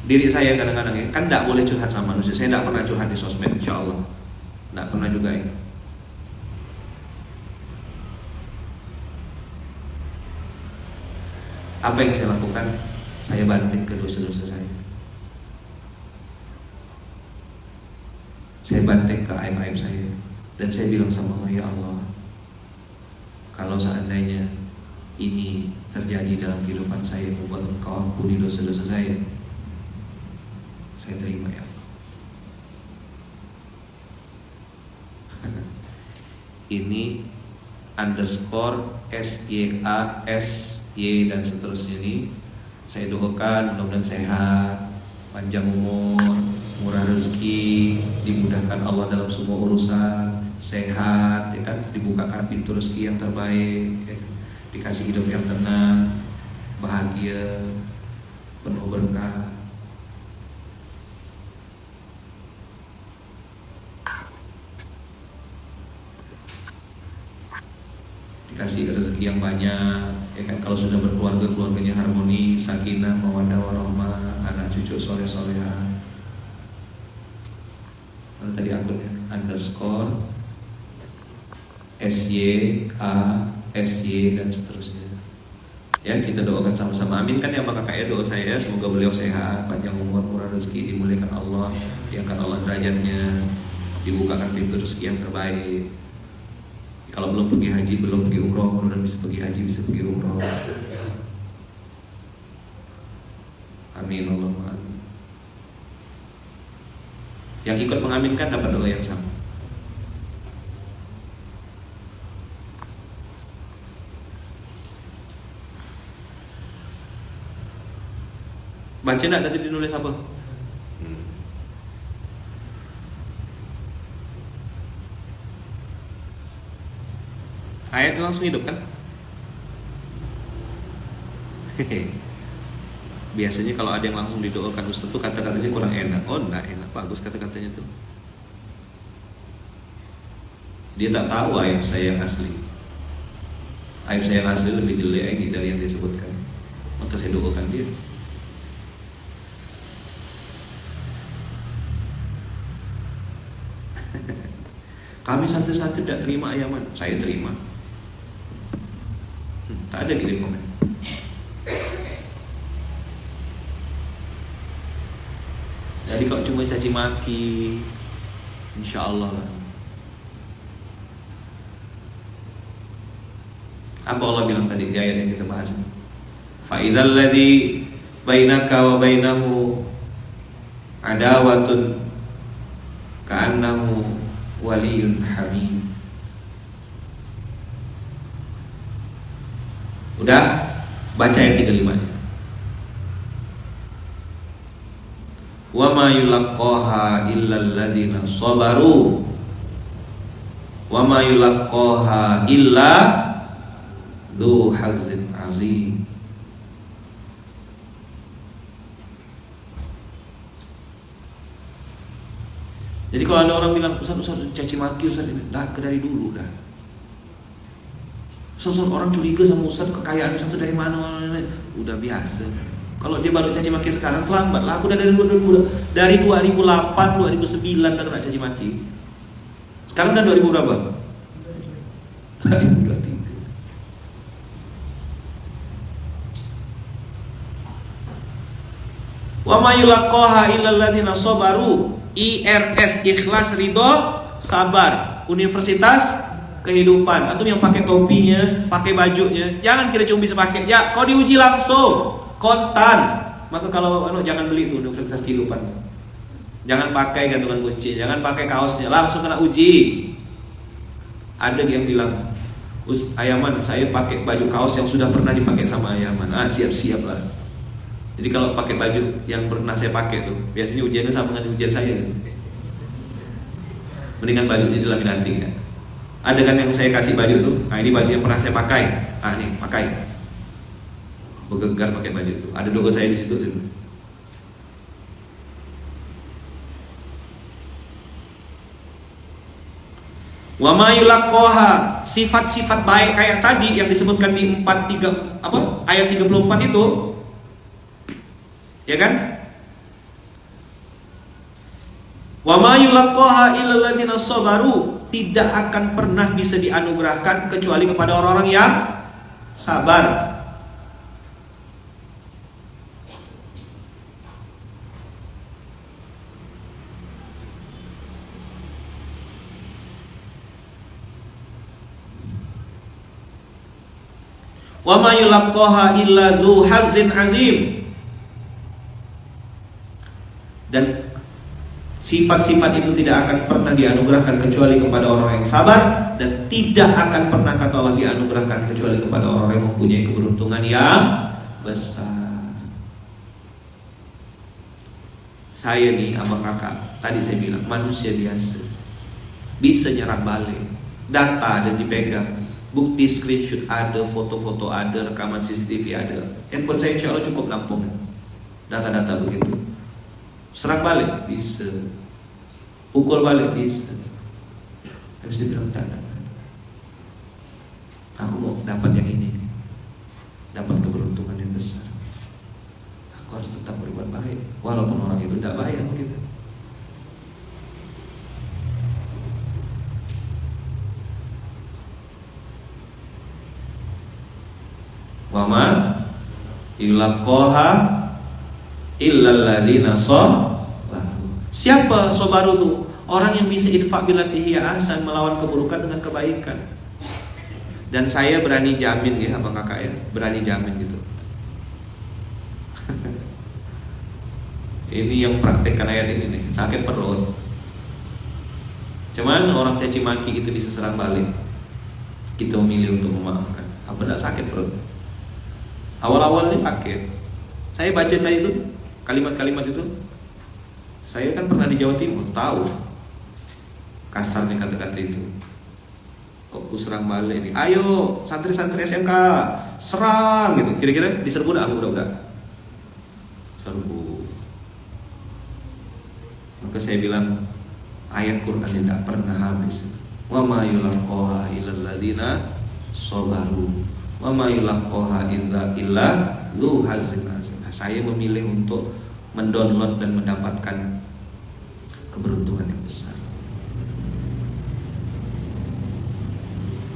diri saya kadang-kadang ya, kan tidak boleh curhat sama manusia. Saya tidak pernah curhat di sosmed, insya Allah. Tidak pernah juga itu. Apa yang saya lakukan? Saya banting ke dosa-dosa saya. Saya banting ke aib-aib saya. Dan saya bilang sama Allah, ya Allah, kalau seandainya ini terjadi dalam kehidupan saya, membuat Engkau ampuni dosa-dosa saya terima ya Allah. ini underscore SYASY dan seterusnya ini saya doakan mudah-mudahan sehat, panjang umur, murah rezeki, dimudahkan Allah dalam semua urusan, sehat, ya kan, dibukakan pintu rezeki yang terbaik, ya kan? Dikasih hidup yang tenang, bahagia, penuh berkah. Dikasih rezeki yang banyak, ya kan, kalau sudah berkeluarga, keluarganya harmoni, sakinah, mawaddah warahmah, anak cucu soleh-soleha. Mana tadi akunnya? Underscore SYASY dan seterusnya. Ya, kita doakan sama-sama. Amin kan ya sama kakak ya, doa saya semoga beliau sehat, panjang umur, murah rezeki, dimuliakan Allah, diangkat Allah derajatnya, dibukakan pintu rezeki yang terbaik. Kalau belum pergi haji, belum pergi umroh, mudah-mudahan bisa pergi haji, bisa pergi umroh. Amin Allahumma amin. Yang ikut mengaminkan dapat doa yang sama. Baca enggak tadi dinulis apa? Ayat langsung hidup kan? Biasanya kalau ada yang langsung didoakan Ustaz tuh kata-katanya kurang enak. Oh enggak enak, bagus kata-katanya tuh. Dia tak tahu ayat saya yang asli. Ayat saya yang asli lebih jelek dari yang disebutkan. Maka saya doakan dia. Kami santai-santai tidak terima ayaman. Saya terima. Tak ada gini komen. Jadi kalau cuma caci maki, insya Allah lah. Apa Allah bilang tadi di ayat yang kita bahas? Fa idzal ladzi bainaka wa bainahu adawatun ka'annahu waliyun hamim. Udah, baca ayat 35-nya. Wa ma yulaqqaha illa alladziina sabaru. Wa ma yulaqqaha illa dzu hazzin azim. Jadi kalau ada orang bilang Ustaz caci maki Ustaz, dah dari dulu dah. Ustaz orang curiga sama Ustaz, kekayaan Ustaz dari mana? Udah biasa. Kalau dia baru caci maki sekarang terlambat lah. Aku udah dari 2008, 2009 udah kena caci maki. Sekarang udah 2000 berapa? 2023. Wa may yulaqqaha illal ladzina sabaru. IRS, ikhlas, ridho, sabar. Universitas kehidupan. Antum yang pakai topinya, pakai bajunya, jangan kira cuma bisa pakai. Ya, kau diuji langsung, kontan. Maka kalau jangan beli itu universitas kehidupan. Jangan pakai gantungan kunci, jangan pakai kaosnya, langsung kena uji. Ada yang bilang, Ayaman, saya pakai baju kaos yang sudah pernah dipakai sama Ayaman. Siap-siap lah. Jadi kalau pakai baju yang pernah saya pakai tuh, biasanya ujiannya sama dengan ujian saya. Mendingan bajunya dilamin anting ya. Ada kan yang saya kasih baju tuh, nah ini baju yang pernah saya pakai, nih pakai. Bergegar pakai baju tuh. Ada logo saya di situ. Wa ma yulaqqaha, sifat-sifat baik kayak tadi yang disebutkan di ayat 34 itu. Ya kan? Wa ma yulaqqaha illal ladzina sabaru, tidak akan pernah bisa dianugerahkan kecuali kepada orang-orang yang sabar. Wa ma yulaqqaha illa dzu hazzin azim. Dan Sifat-sifat itu tidak akan pernah dianugerahkan kecuali kepada orang yang sabar, dan tidak akan pernah kata Allah dianugerahkan kecuali kepada orang yang mempunyai keberuntungan yang besar. Saya nih abang kakak, tadi saya bilang manusia biasa, bisa nyerang balik, data ada dipegang, bukti screenshot ada, foto-foto ada, rekaman CCTV ada. Handphone saya insya Allah cukup nampung data-data begitu. Serang balik bisa, pukul balik bisa. Habis dia bilang tidak, aku mau dapat yang ini, dapat keberuntungan yang besar. Aku harus tetap berbuat baik, walaupun orang itu tidak baik sama kita. Wama ilaqaha illal ladzina sabaru. Siapa sabaru itu? Orang yang bisa idfa billati hiya ahsan, melawan keburukan dengan kebaikan. Dan saya berani jamin ya abang kakak ya, berani jamin gitu. Ini yang praktekkan ayat ini nih, sakit perut. Cuman orang caci maki itu bisa serang balik. Kita memilih untuk memaafkan. Apa tidak sakit perut? Awal-awal ini sakit. Saya baca tadi itu kalimat-kalimat itu. Saya kan pernah di Jawa Timur, tahu kasarnya kata-kata itu. Kok ku serang balik ini? Ayo santri-santri SMK serang gitu. Kira-kira diserbu dah aku budak-budak. Serbu. Maka saya bilang ayat Quran tidak pernah habis. Wa ma yulaqaha illal ladzina sabaru. Wa ma yulaqaha illa lu hazzin azim. Saya memilih untuk mendownload dan mendapatkan keberuntungan yang besar.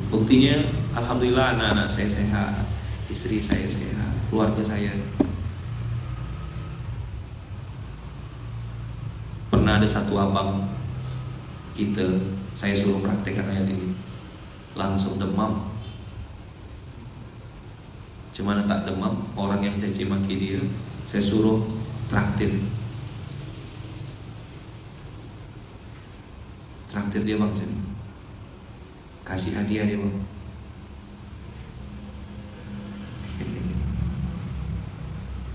Buktinya alhamdulillah anak-anak saya sehat, istri saya sehat, keluarga saya. Pernah ada satu abang kita, saya suruh praktekkan ayat ini, langsung demam. Cuman tak demam, orang yang caci maki dia, saya suruh traktir dia bang, kasih hadiah dia bang.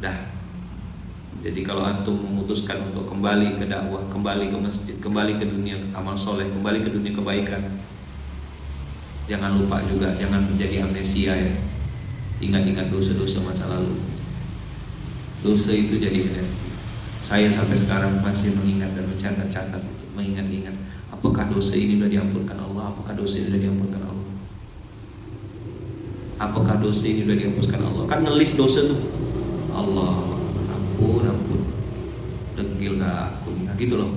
Dah. Jadi kalau antum memutuskan untuk kembali ke dakwah, kembali ke masjid, kembali ke dunia amal soleh, kembali ke dunia kebaikan, jangan lupa juga, jangan menjadi amnesia ya. Ingat-ingat dosa-dosa masa lalu. Dosa itu jadi energi. Saya sampai sekarang masih mengingat dan mencatat-catat itu, mengingat-ingat. Apakah dosa ini sudah diampunkan Allah? Apakah dosa ini sudah diampunkan Allah? Apakah dosa ini sudah dihapuskan Allah? Kan ngelis dosa tuh. Allah, ampun. Degil gak aku nih? Nah, gitu loh.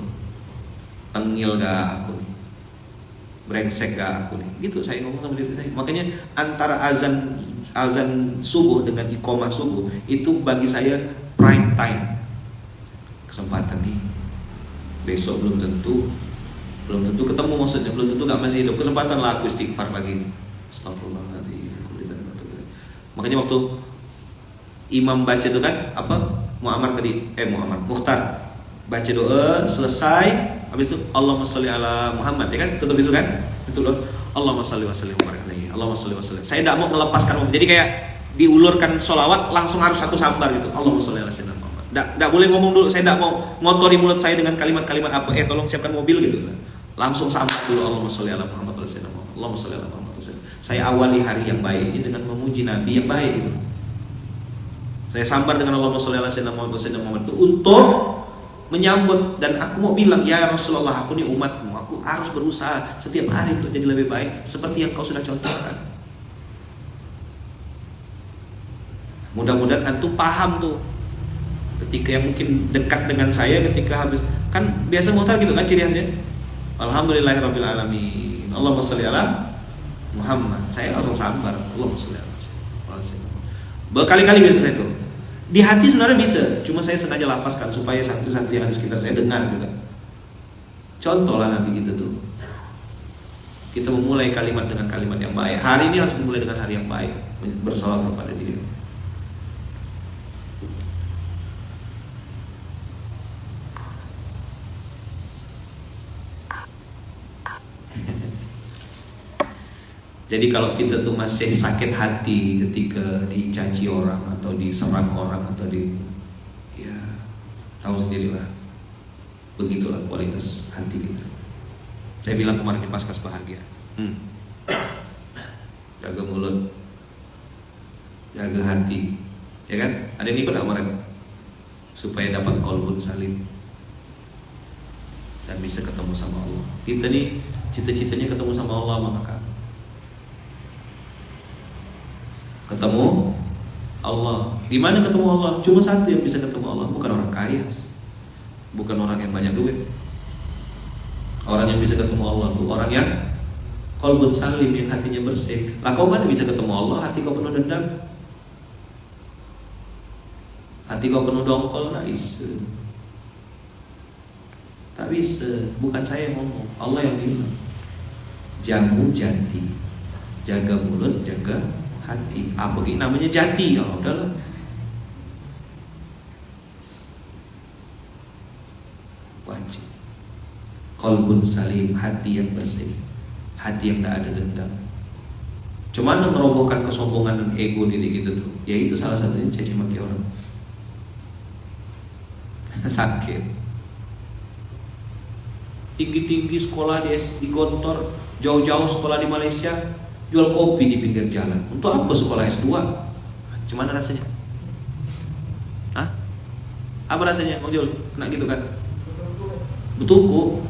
Tengil gak aku nih? Brengsek gak aku nih? Gitu saya ngomong sama diri saya. Makanya antara azan subuh dengan iqamah subuh itu bagi saya prime time. Kesempatan nih. Besok belum tentu ketemu, maksudnya belum tentu gak masih hidup. Kesempatan lah aku istighfar pagi ini. Astagfirullahaladzim. Makanya waktu imam baca itu kan Mukhtar baca doa selesai, habis itu Allahumma sholli ala Muhammad, ya kan, tutup itu kan, tutup doa Allahumma sholli wa sallim wa barik alaihi, Allahumma sholli wa sallim. Saya tidak mau melepaskan, jadi kayak diulurkan sholawat langsung harus satu sambar gitu, Allahumma sholli ala sayyidina Muhammad. Tidak boleh ngomong dulu, saya tidak mau ngotori mulut saya dengan kalimat-kalimat apa, tolong siapkan mobil gitu, langsung sambar dulu Allahumma sholli ala Muhammad wa sayyidina Muhammad, Allahumma sholli ala Muhammad wa sallim. Saya awali hari yang baik ini dengan memuji Nabi yang baik gitu. Saya sambar dengan Allahumma sholli ala sayyidina Muhammad wa sayyidina Muhammad itu untuk menyambut, dan aku mau bilang, ya Rasulullah, aku ini umatmu, aku harus berusaha setiap hari untuk jadi lebih baik seperti yang kau sudah contohkan. Mudah-mudahan antum paham tuh, ketika yang mungkin dekat dengan saya, ketika habis, kan biasa mutar gitu kan ciri khasnya, alhamdulillahirabbil alamin, Allahumma sholli ala Muhammad, saya langsung sambar Allahumma sholli ala Muhammad. Berkali-kali biasa saya tuh. Di hati sebenarnya bisa, cuma saya sengaja lafazkan supaya santri-santri yang ada di sekitar saya dengar juga. Contoh lah Nabi kita tuh. Kita memulai kalimat dengan kalimat yang baik. Hari ini harus memulai dengan hari yang baik, bersalawat kepada dia. Jadi kalau kita tuh masih sakit hati ketika dicaci orang atau diserang orang atau ya tahu sendirilah, begitulah kualitas hati kita. Saya bilang kemarin di Paskas Bahagia, jaga mulut, jaga hati, ya kan? Ada yang ikut gak kemarin? Supaya dapat qalbun salim dan bisa ketemu sama Allah. Kita nih cita-citanya ketemu sama Allah, maka ketemu Allah. Gimana ketemu Allah? Cuma satu yang bisa ketemu Allah, bukan orang kaya, bukan orang yang banyak duit. Orang yang bisa ketemu Allah itu orang yang qalbun salim, yang hatinya bersih. Lah kau mana bisa ketemu Allah? Hati kau penuh dendam, hati kau penuh dongkol, tak bisa. Tak bisa. Bukan saya yang ngomong, Allah yang bilang. Jamu jati, jaga mulut, jaga hati. Apa ini namanya jati? Ya udahlah. Wajib. Qalbun salim, hati yang bersih, hati yang tidak ada dendam. Cuman merobohkan kesombongan dan ego diri kita tuh, yaitu salah satunya caci maki orang. Sakit. Tinggi-tinggi sekolah di Gontor, jauh-jauh sekolah di Malaysia, jual kopi di pinggir jalan. Untuk apa sekolah S2? Gimana rasanya? Hah? Apa rasanya mau jual? Kena gitu kan? Betuku.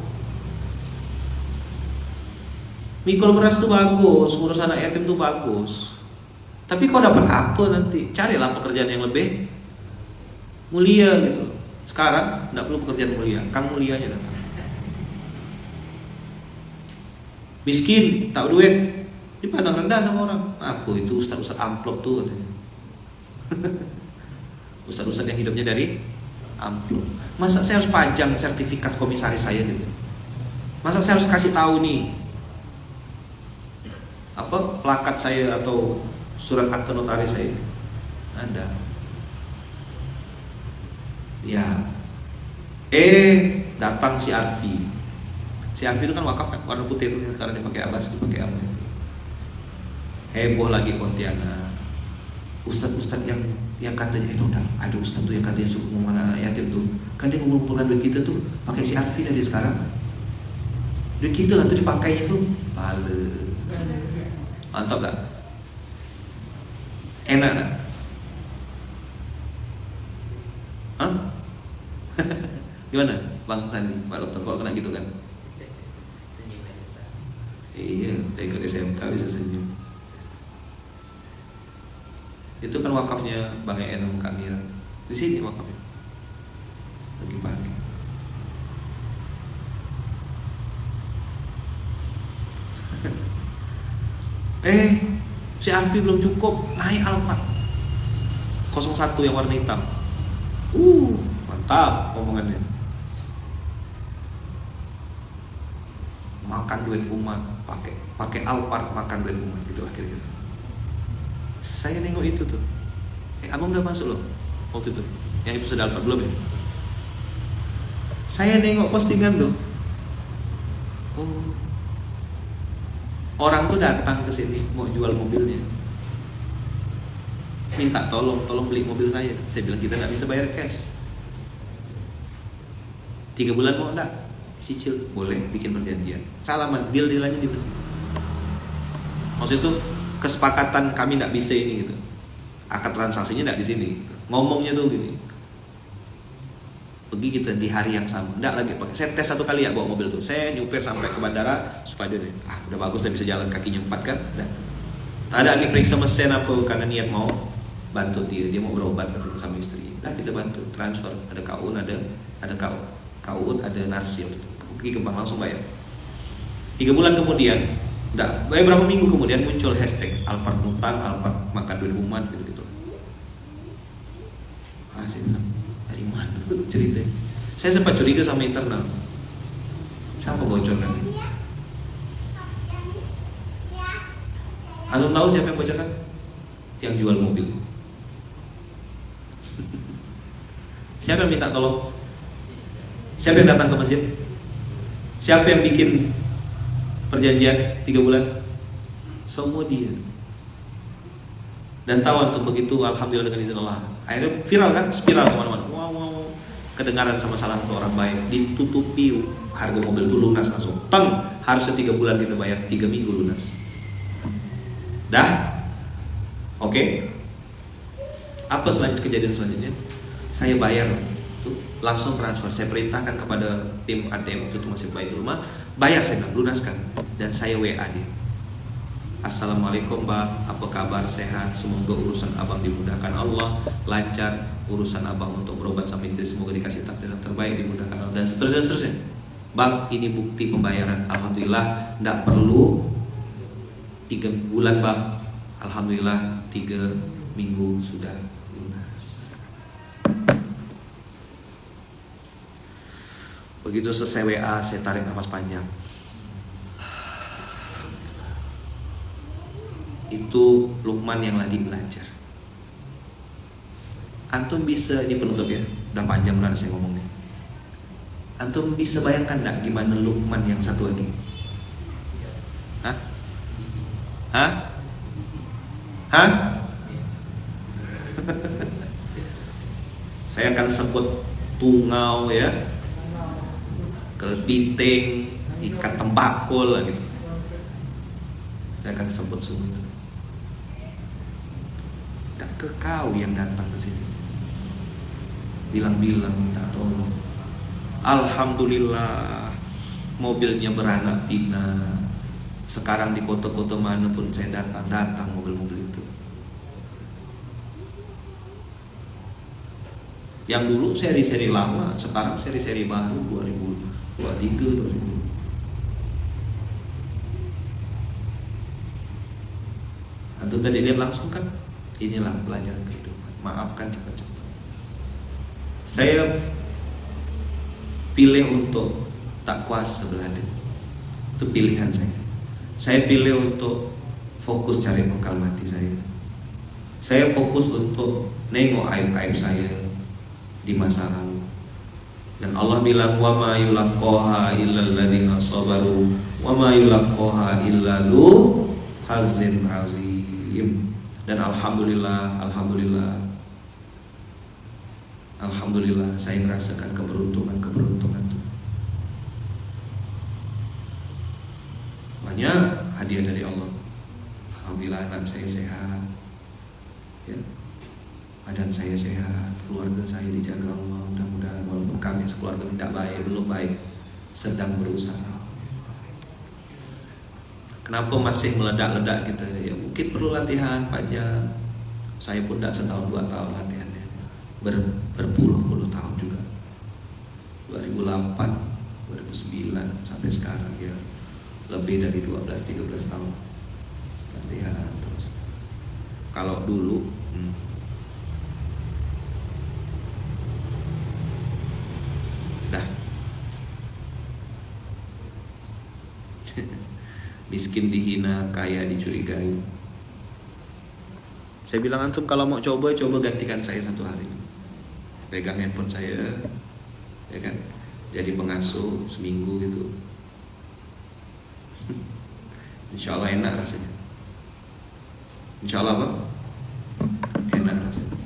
Mikul beras tuh bagus, ngurus anak yatim tuh bagus. Tapi kau dapat apa nanti? Carilah pekerjaan yang lebih mulia gitu. Sekarang tidak perlu pekerjaan mulia, kang mulianya datang. Miskin, tak duit, dipandang rendah sama orang. Apa itu ustaz-ustaz amplop tuh katanya. Ustaz-ustaz yang hidupnya dari amplop. Masa saya harus pajang sertifikat komisaris saya gitu? Masa saya harus kasih tahu nih apa plakat saya atau surat akta notaris saya? Ada. Ya. Datang si Arfi. Si Arfi itu kan wakaf kan, warna putih itu sekarang dipakai Abbas, dipakai apa? Heboh lagi Pontianak. Ustadz yang katanya itu udah ada ustadz tuh yang katanya suka ngomong anak yatim tuh, kan dia ngumpulkan duit kita tuh pakai si Arfi dari sekarang. Duit kita lah tuh dipakainya tuh bale. Mantap gak? Enak gak? Hah? Gimana Bang Sandi, Pak Dokter, kalau kena gitu kan? Senyum ya Ustaz. Iya, dari ke SMK bisa senyum. Itu kan wakafnya Bang En sama Kak Mira. Di sini wakafnya. Lagi pagi. Si Alfi belum cukup, naik Alphard 01 yang warna hitam. Mantap omongannya. Makan duit umat, pakai Alphard, makan duit umat gitu akhirnya. Saya nengok itu tuh. Abang udah masuk loh waktu itu. Yang episode Alphard belum ya? Saya nengok postingan tuh. Orang tuh datang ke sini mau jual mobilnya, minta tolong beli mobil saya. Saya bilang kita nggak bisa bayar cash. 3 bulan mau enggak? Cicil, boleh, bikin perjanjian. Salaman, deal-dealannya di masjid. Maksud itu kesepakatan kami nggak bisa ini gitu. Akad transaksinya nggak di sini. Gitu. Ngomongnya tuh gini. Pergi kita di hari yang sama, enggak lagi pakai. Saya tes 1 kali ya bawa mobil tuh. Saya nyupir sampai ke bandara supaya dia udah bagus, udah bisa jalan kakinya 4 kan. Udah. Tak ada lagi periksa mesin apa karena niat mau bantu dia mau berobat sama istri. Nah kita bantu transfer, ada KUN, ada KUN, ada narsir. Pergi ke bank langsung bayar. 3 bulan kemudian, berapa minggu kemudian muncul hashtag Alphard ngutang, Alphard makan duit umat gitu. Saya bilang, dari mana cerita? Saya sempat curiga sama internal. Siapa bocorkan? Anda tahu siapa yang bocorkan? Yang jual mobil. Siapa yang minta tolong? Siapa yang datang ke masjid? Siapa yang bikin perjanjian 3 bulan? Semua dia. Dan tahu tuh begitu, alhamdulillah dengan izin Allah. Akhirnya viral kan, spiral kemana-mana. Wow, kedengaran sama salah satu orang baik, ditutupi harga mobil itu lunas langsung. Teng, harusnya 3 bulan kita bayar, 3 minggu lunas. Dah, oke. Apa kejadian selanjutnya? Saya bayar, tuh, langsung transfer. Saya perintahkan kepada tim ADM itu masih baik rumah, bayar saya bilang, lunaskan. Dan saya WA dia. Assalamualaikum Bang, apa kabar, sehat? Semoga urusan abang dimudahkan Allah, lancar urusan abang untuk berobat sama istri, semoga dikasih takdir yang terbaik, dimudahkan Allah, dan seterusnya. Bang, ini bukti pembayaran. Alhamdulillah, tidak perlu 3 bulan Bang. Alhamdulillah 3 minggu sudah lunas. Begitu selesai WA, saya tarik nafas panjang. Itu Lukman yang lagi belajar. Antum bisa, ini penutup ya, udah panjang benar saya ngomongnya. Antum bisa bayangkan enggak gimana Lukman yang satu lagi? Hah? Saya akan sebut tungau ya, kepiting, ikan tembakul gitu. Saya akan sebut semua itu. Tak ke kau yang datang ke sini, bilang-bilang minta tolong. Alhamdulillah, mobilnya beranak pinak. Sekarang di kota-kota manapun saya datang mobil-mobil itu. Yang dulu seri-seri lama, sekarang seri-seri baru 2023, 2000. Antum tadi lihat langsung kan, inilah pelajaran kehidupan. Maafkan cepat-cepat. Saya pilih untuk tak kuasa belada. Itu pilihan saya. Saya pilih untuk fokus cari bekal mati saya. Saya fokus untuk nengok aib-aib saya di masa lalu. Dan Allah bilang, wa ma yulaqqaha illal ladzina sabaru wa ma yulaqqaha illa dzu hazzin azim. Dan alhamdulillah saya merasakan keberuntungan itu. Banyak hadiah dari Allah. Alhamdulillah anak saya sehat, ya, badan saya sehat, keluarga saya dijaga Allah. Mudah-mudahan walaupun kami sekeluarga tidak baik, belum baik, sedang berusaha. Kenapa masih meledak-ledak gitu? Ya mungkin perlu latihan panjang. Saya pun tidak setahun 2 tahun latihannya, berpuluh-puluh tahun juga. 2008, 2009 sampai sekarang ya lebih dari 12-13 tahun latihan terus. Kalau dulu miskin dihina, kaya dicurigai. Saya bilang antum kalau mau coba gantikan saya 1 hari. Pegang handphone saya, ya kan? Jadi pengasuh seminggu gitu. Insya Allah enak rasanya. Insya Allah apa? Enak rasanya.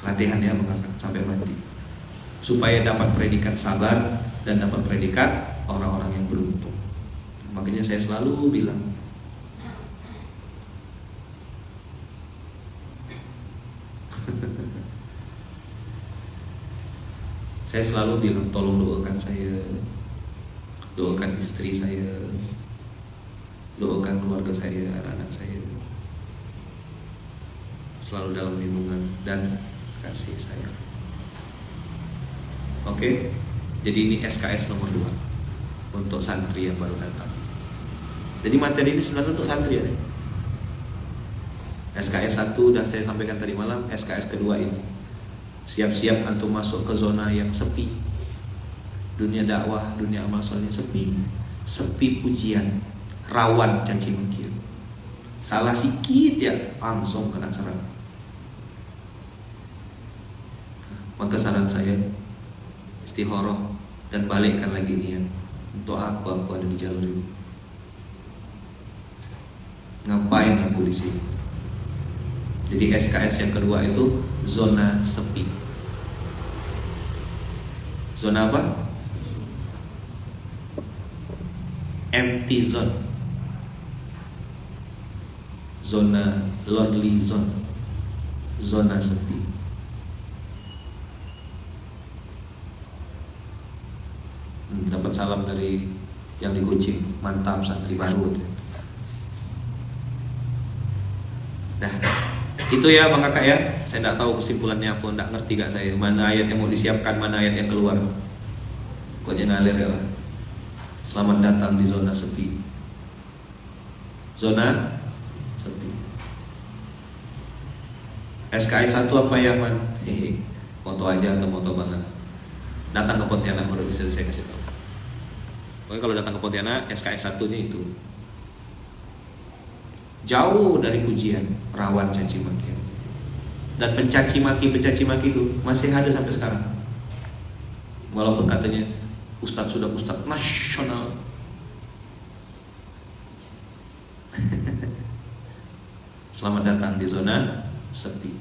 Latihan ya mengangkat sampai mati, supaya dapat predikat sabar dan dapat predikat orang-orang yang beruntung. Makanya saya selalu bilang, saya selalu bilang tolong doakan saya, doakan istri saya, doakan keluarga saya, anak-anak saya, selalu dalam lindungan dan kasih sayang. Oke, jadi ini SKS nomor 2 untuk santri yang baru datang. Jadi materi ini sebenarnya untuk santri ya. SKS 1 udah saya sampaikan tadi malam. SKS kedua ini, siap-siap antum masuk ke zona yang sepi. Dunia dakwah, dunia amal soleh sepi. Sepi pujian, rawan caci maki. Salah sikit ya langsung kena serang. Maka saran saya, istikharah dan balikkan lagi niat. Untuk apa aku ada di jalur ini? Ngapain aku di sini? Jadi SKS yang kedua itu zona sepi. Zona apa? Empty zone. Zona lonely zone. Zona sepi. Dapat salam dari yang di Kucing, mantap santri baru. Nah, itu ya Bang Kakak ya. Saya tidak tahu kesimpulannya apa, tidak ngerti gak saya. Mana ayat yang mau disiapkan, mana ayat yang keluar. Pokoknya ngalir ya lah. Selamat datang di zona sepi. Zona sepi. SKS 1 apa ya man? Hehe, foto aja atau foto banget. Datang ke Pontianak baru bisa saya kasih tahu. Pokoknya kalau datang ke Pontianak SKS 1-nya itu jauh dari pujian, rawan caci maki. Dan pencaci maki itu masih ada sampai sekarang. Walaupun katanya Ustadz sudah Ustadz nasional. Selamat datang di zona sepi.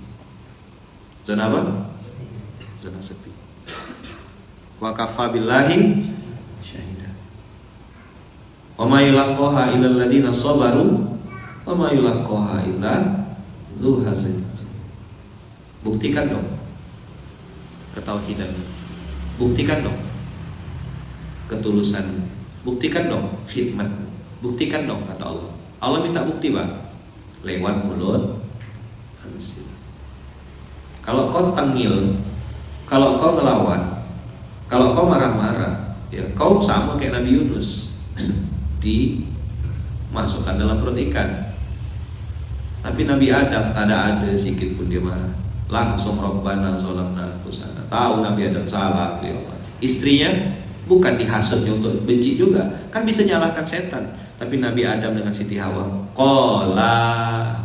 Zona apa? Zona sepi. Wa kafa billahi syahida. Wa ma yulaqaha illa alladziina sabaru wa ma yulaqaha illa dzu hazzin. Buktikan dong ketauhidan. Buktikan dong ketulusan. Buktikan dong khidmat. Buktikan dong kata Allah. Allah minta bukti Pak lewat mulut manusia. Kalau kau tengil, kalau kau ngelawan, kalau kau marah-marah, ya kau sama kayak Nabi Yunus dimasukkan dalam perut ikan. Tapi Nabi Adam tak ada sedikit pun dia marah. Langsung Rabbana zalamna anfusana. Tahu Nabi Adam salah ya Allah. Istrinya bukan dihasutnya untuk benci juga, kan bisa nyalahkan setan. Tapi Nabi Adam dengan Siti Hawa, qala,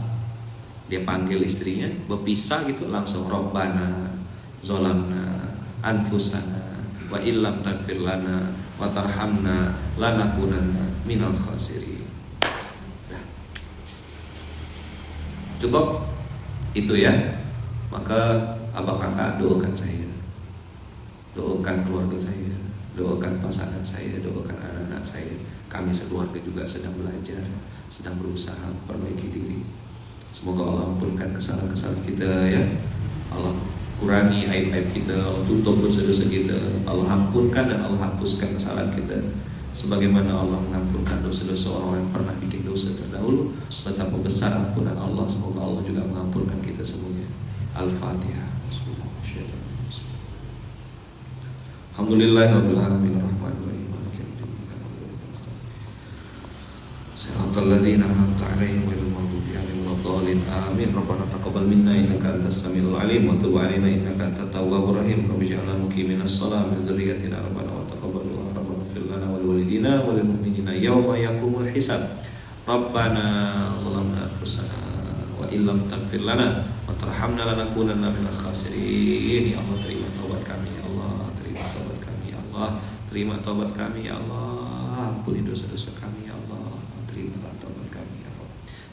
dia panggil istrinya, berpisah gitu langsung Rabbana zalamna anfusana wa illam taghfir lana wa tarhamna lanakunanna minal khasirin. Nah, cukup itu ya. Maka abang kakak doakan saya, doakan keluarga saya, doakan pasangan saya, doakan anak-anak saya. Kami sekeluarga juga sedang belajar, sedang berusaha memperbaiki diri. Semoga Allah ampunkan kesalahan-kesalahan kita ya. Allah kurangi aib-aib kita, Allah tutup dosa-dosa kita, Allah ampunkan dan Allah hapuskan kesalahan kita. Sebagaimana Allah mengampunkan dosa-dosa orang yang pernah bikin dosa terdahulu, betapa besar ampunan Allah. Semoga Allah juga mengampunkan kita semuanya. Al-Fatihah. Alhamdulillahirabbil alamin arrahmanir rahim maliki yaumiddin. Siratal ladzina an'amta 'alaihim ghairil maghdubi 'alaihim waladdallin. Amin. Rabbana taqabbal minna innaka antas samiul 'alim wa tub 'alaina innaka antat tawwabur rahim. Rabbi ij'alna muqiminas shalati min dzurriyyatina rabbana wa taqabbal du'a rabbana ighfir lana wa liwalidina wa lil mu'minina yawma yaqumul hisab. Rabbana zalamna anfusana wa illam taghfir lana wa tarhamna lanakunanna minal khasirin. Ya Allah, terima taubat kami ya Allah, terima taubat kami ya Allah, terima taubat kami ya Allah, ampuni dosa-dosa kami ya Allah, terima taubat kami ya Allah,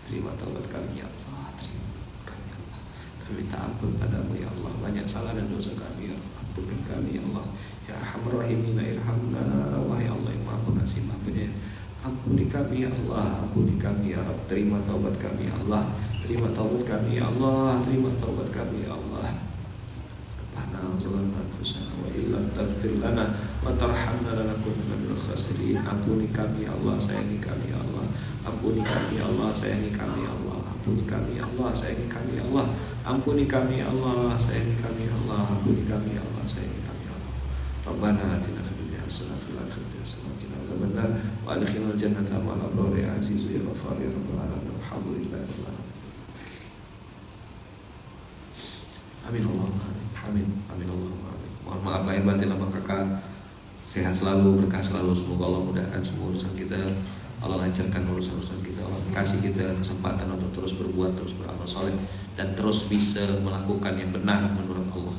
terima taubat kami ya Allah, terima kami ya Allah. Kami minta ampun padamu ya Allah, banyak salah dan dosa kami ya Allah, ampuni kami ya Allah. Ya Arhamar Rahimin irhamna, wahai Allah yang Maha Pengasih Maha Penyayang, ampuni kami ya Allah, ampuni kami ya Rabb, terima taubat kami ya Allah, terima taubat kami ya Allah, terima taubat kami ya Allah. Subhana zalamna anfusana wa illam taghfir lana wa tarhamna lanakunanna minal khasirin. Ampuni kami ya Allah, sayangi kami ya Allah, ampuni kami ya Allah, sayangi kami ya Allah, ampuni kami ya Allah, sayangi kami ya Allah, ampuni kami ya Allah, sayangi kami ya Allah, ampuni kami ya Allah, sayangi kami ya Allah. Rabbana atina fid dunya hasanah wa fil akhirati hasanah wa qina adzabannar wa adkhilnal jannata ma'al abrar ya aziz ya ghafar ya rabbal alamin. Alhamdulillah. Amin Allahumma amin. Amin Allahumma amin. Mohon maaf lahir batin abang kakak. Sehat selalu, berkah selalu. Semoga Allah mudahkan semua urusan kita. Allah lancarkan urusan-urusan kita. Allah kasih kita kesempatan untuk terus berbuat, terus beramal soleh, dan terus bisa melakukan yang benar menurut Allah.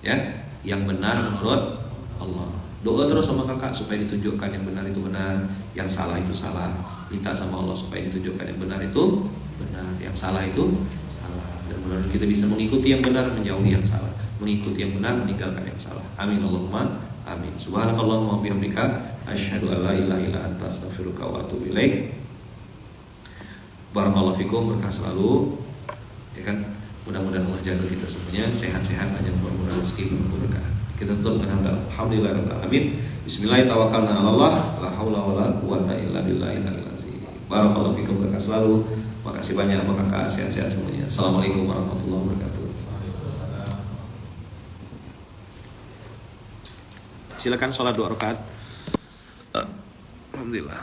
Ya, yang benar menurut Allah. Doa terus sama kakak supaya ditunjukkan yang benar itu benar, yang salah itu salah. Minta sama Allah supaya ditunjukkan yang benar itu benar, yang salah itu salah. Dan benar kita bisa mengikuti yang benar, menjauhi yang salah, mengikuti yang benar, meninggalkan yang salah. Amin Allahumma amin. Subhanakallahumma wa bihamdika asyhadu an la ilaha illa anta astaghfiruka wa atubu ilaik. Barakallahu fikum, berkah selalu. Ya kan? Mudah-mudahan Allah jaga kita semuanya sehat-sehat, banyak murah rezeki, berkah. Kita tutup dengan alhamdulillahirabbil alamin. Bismillahirrahmanirrahim. Allah, la haula wala quwata illa billahil aliyil azim. Barakallahu fikum, berkah selalu. Makasih banyak kakak, sehat-sehat semuanya. Assalamualaikum warahmatullahi wabarakatuh. Silakan sholat 2 rakaat. Alhamdulillah.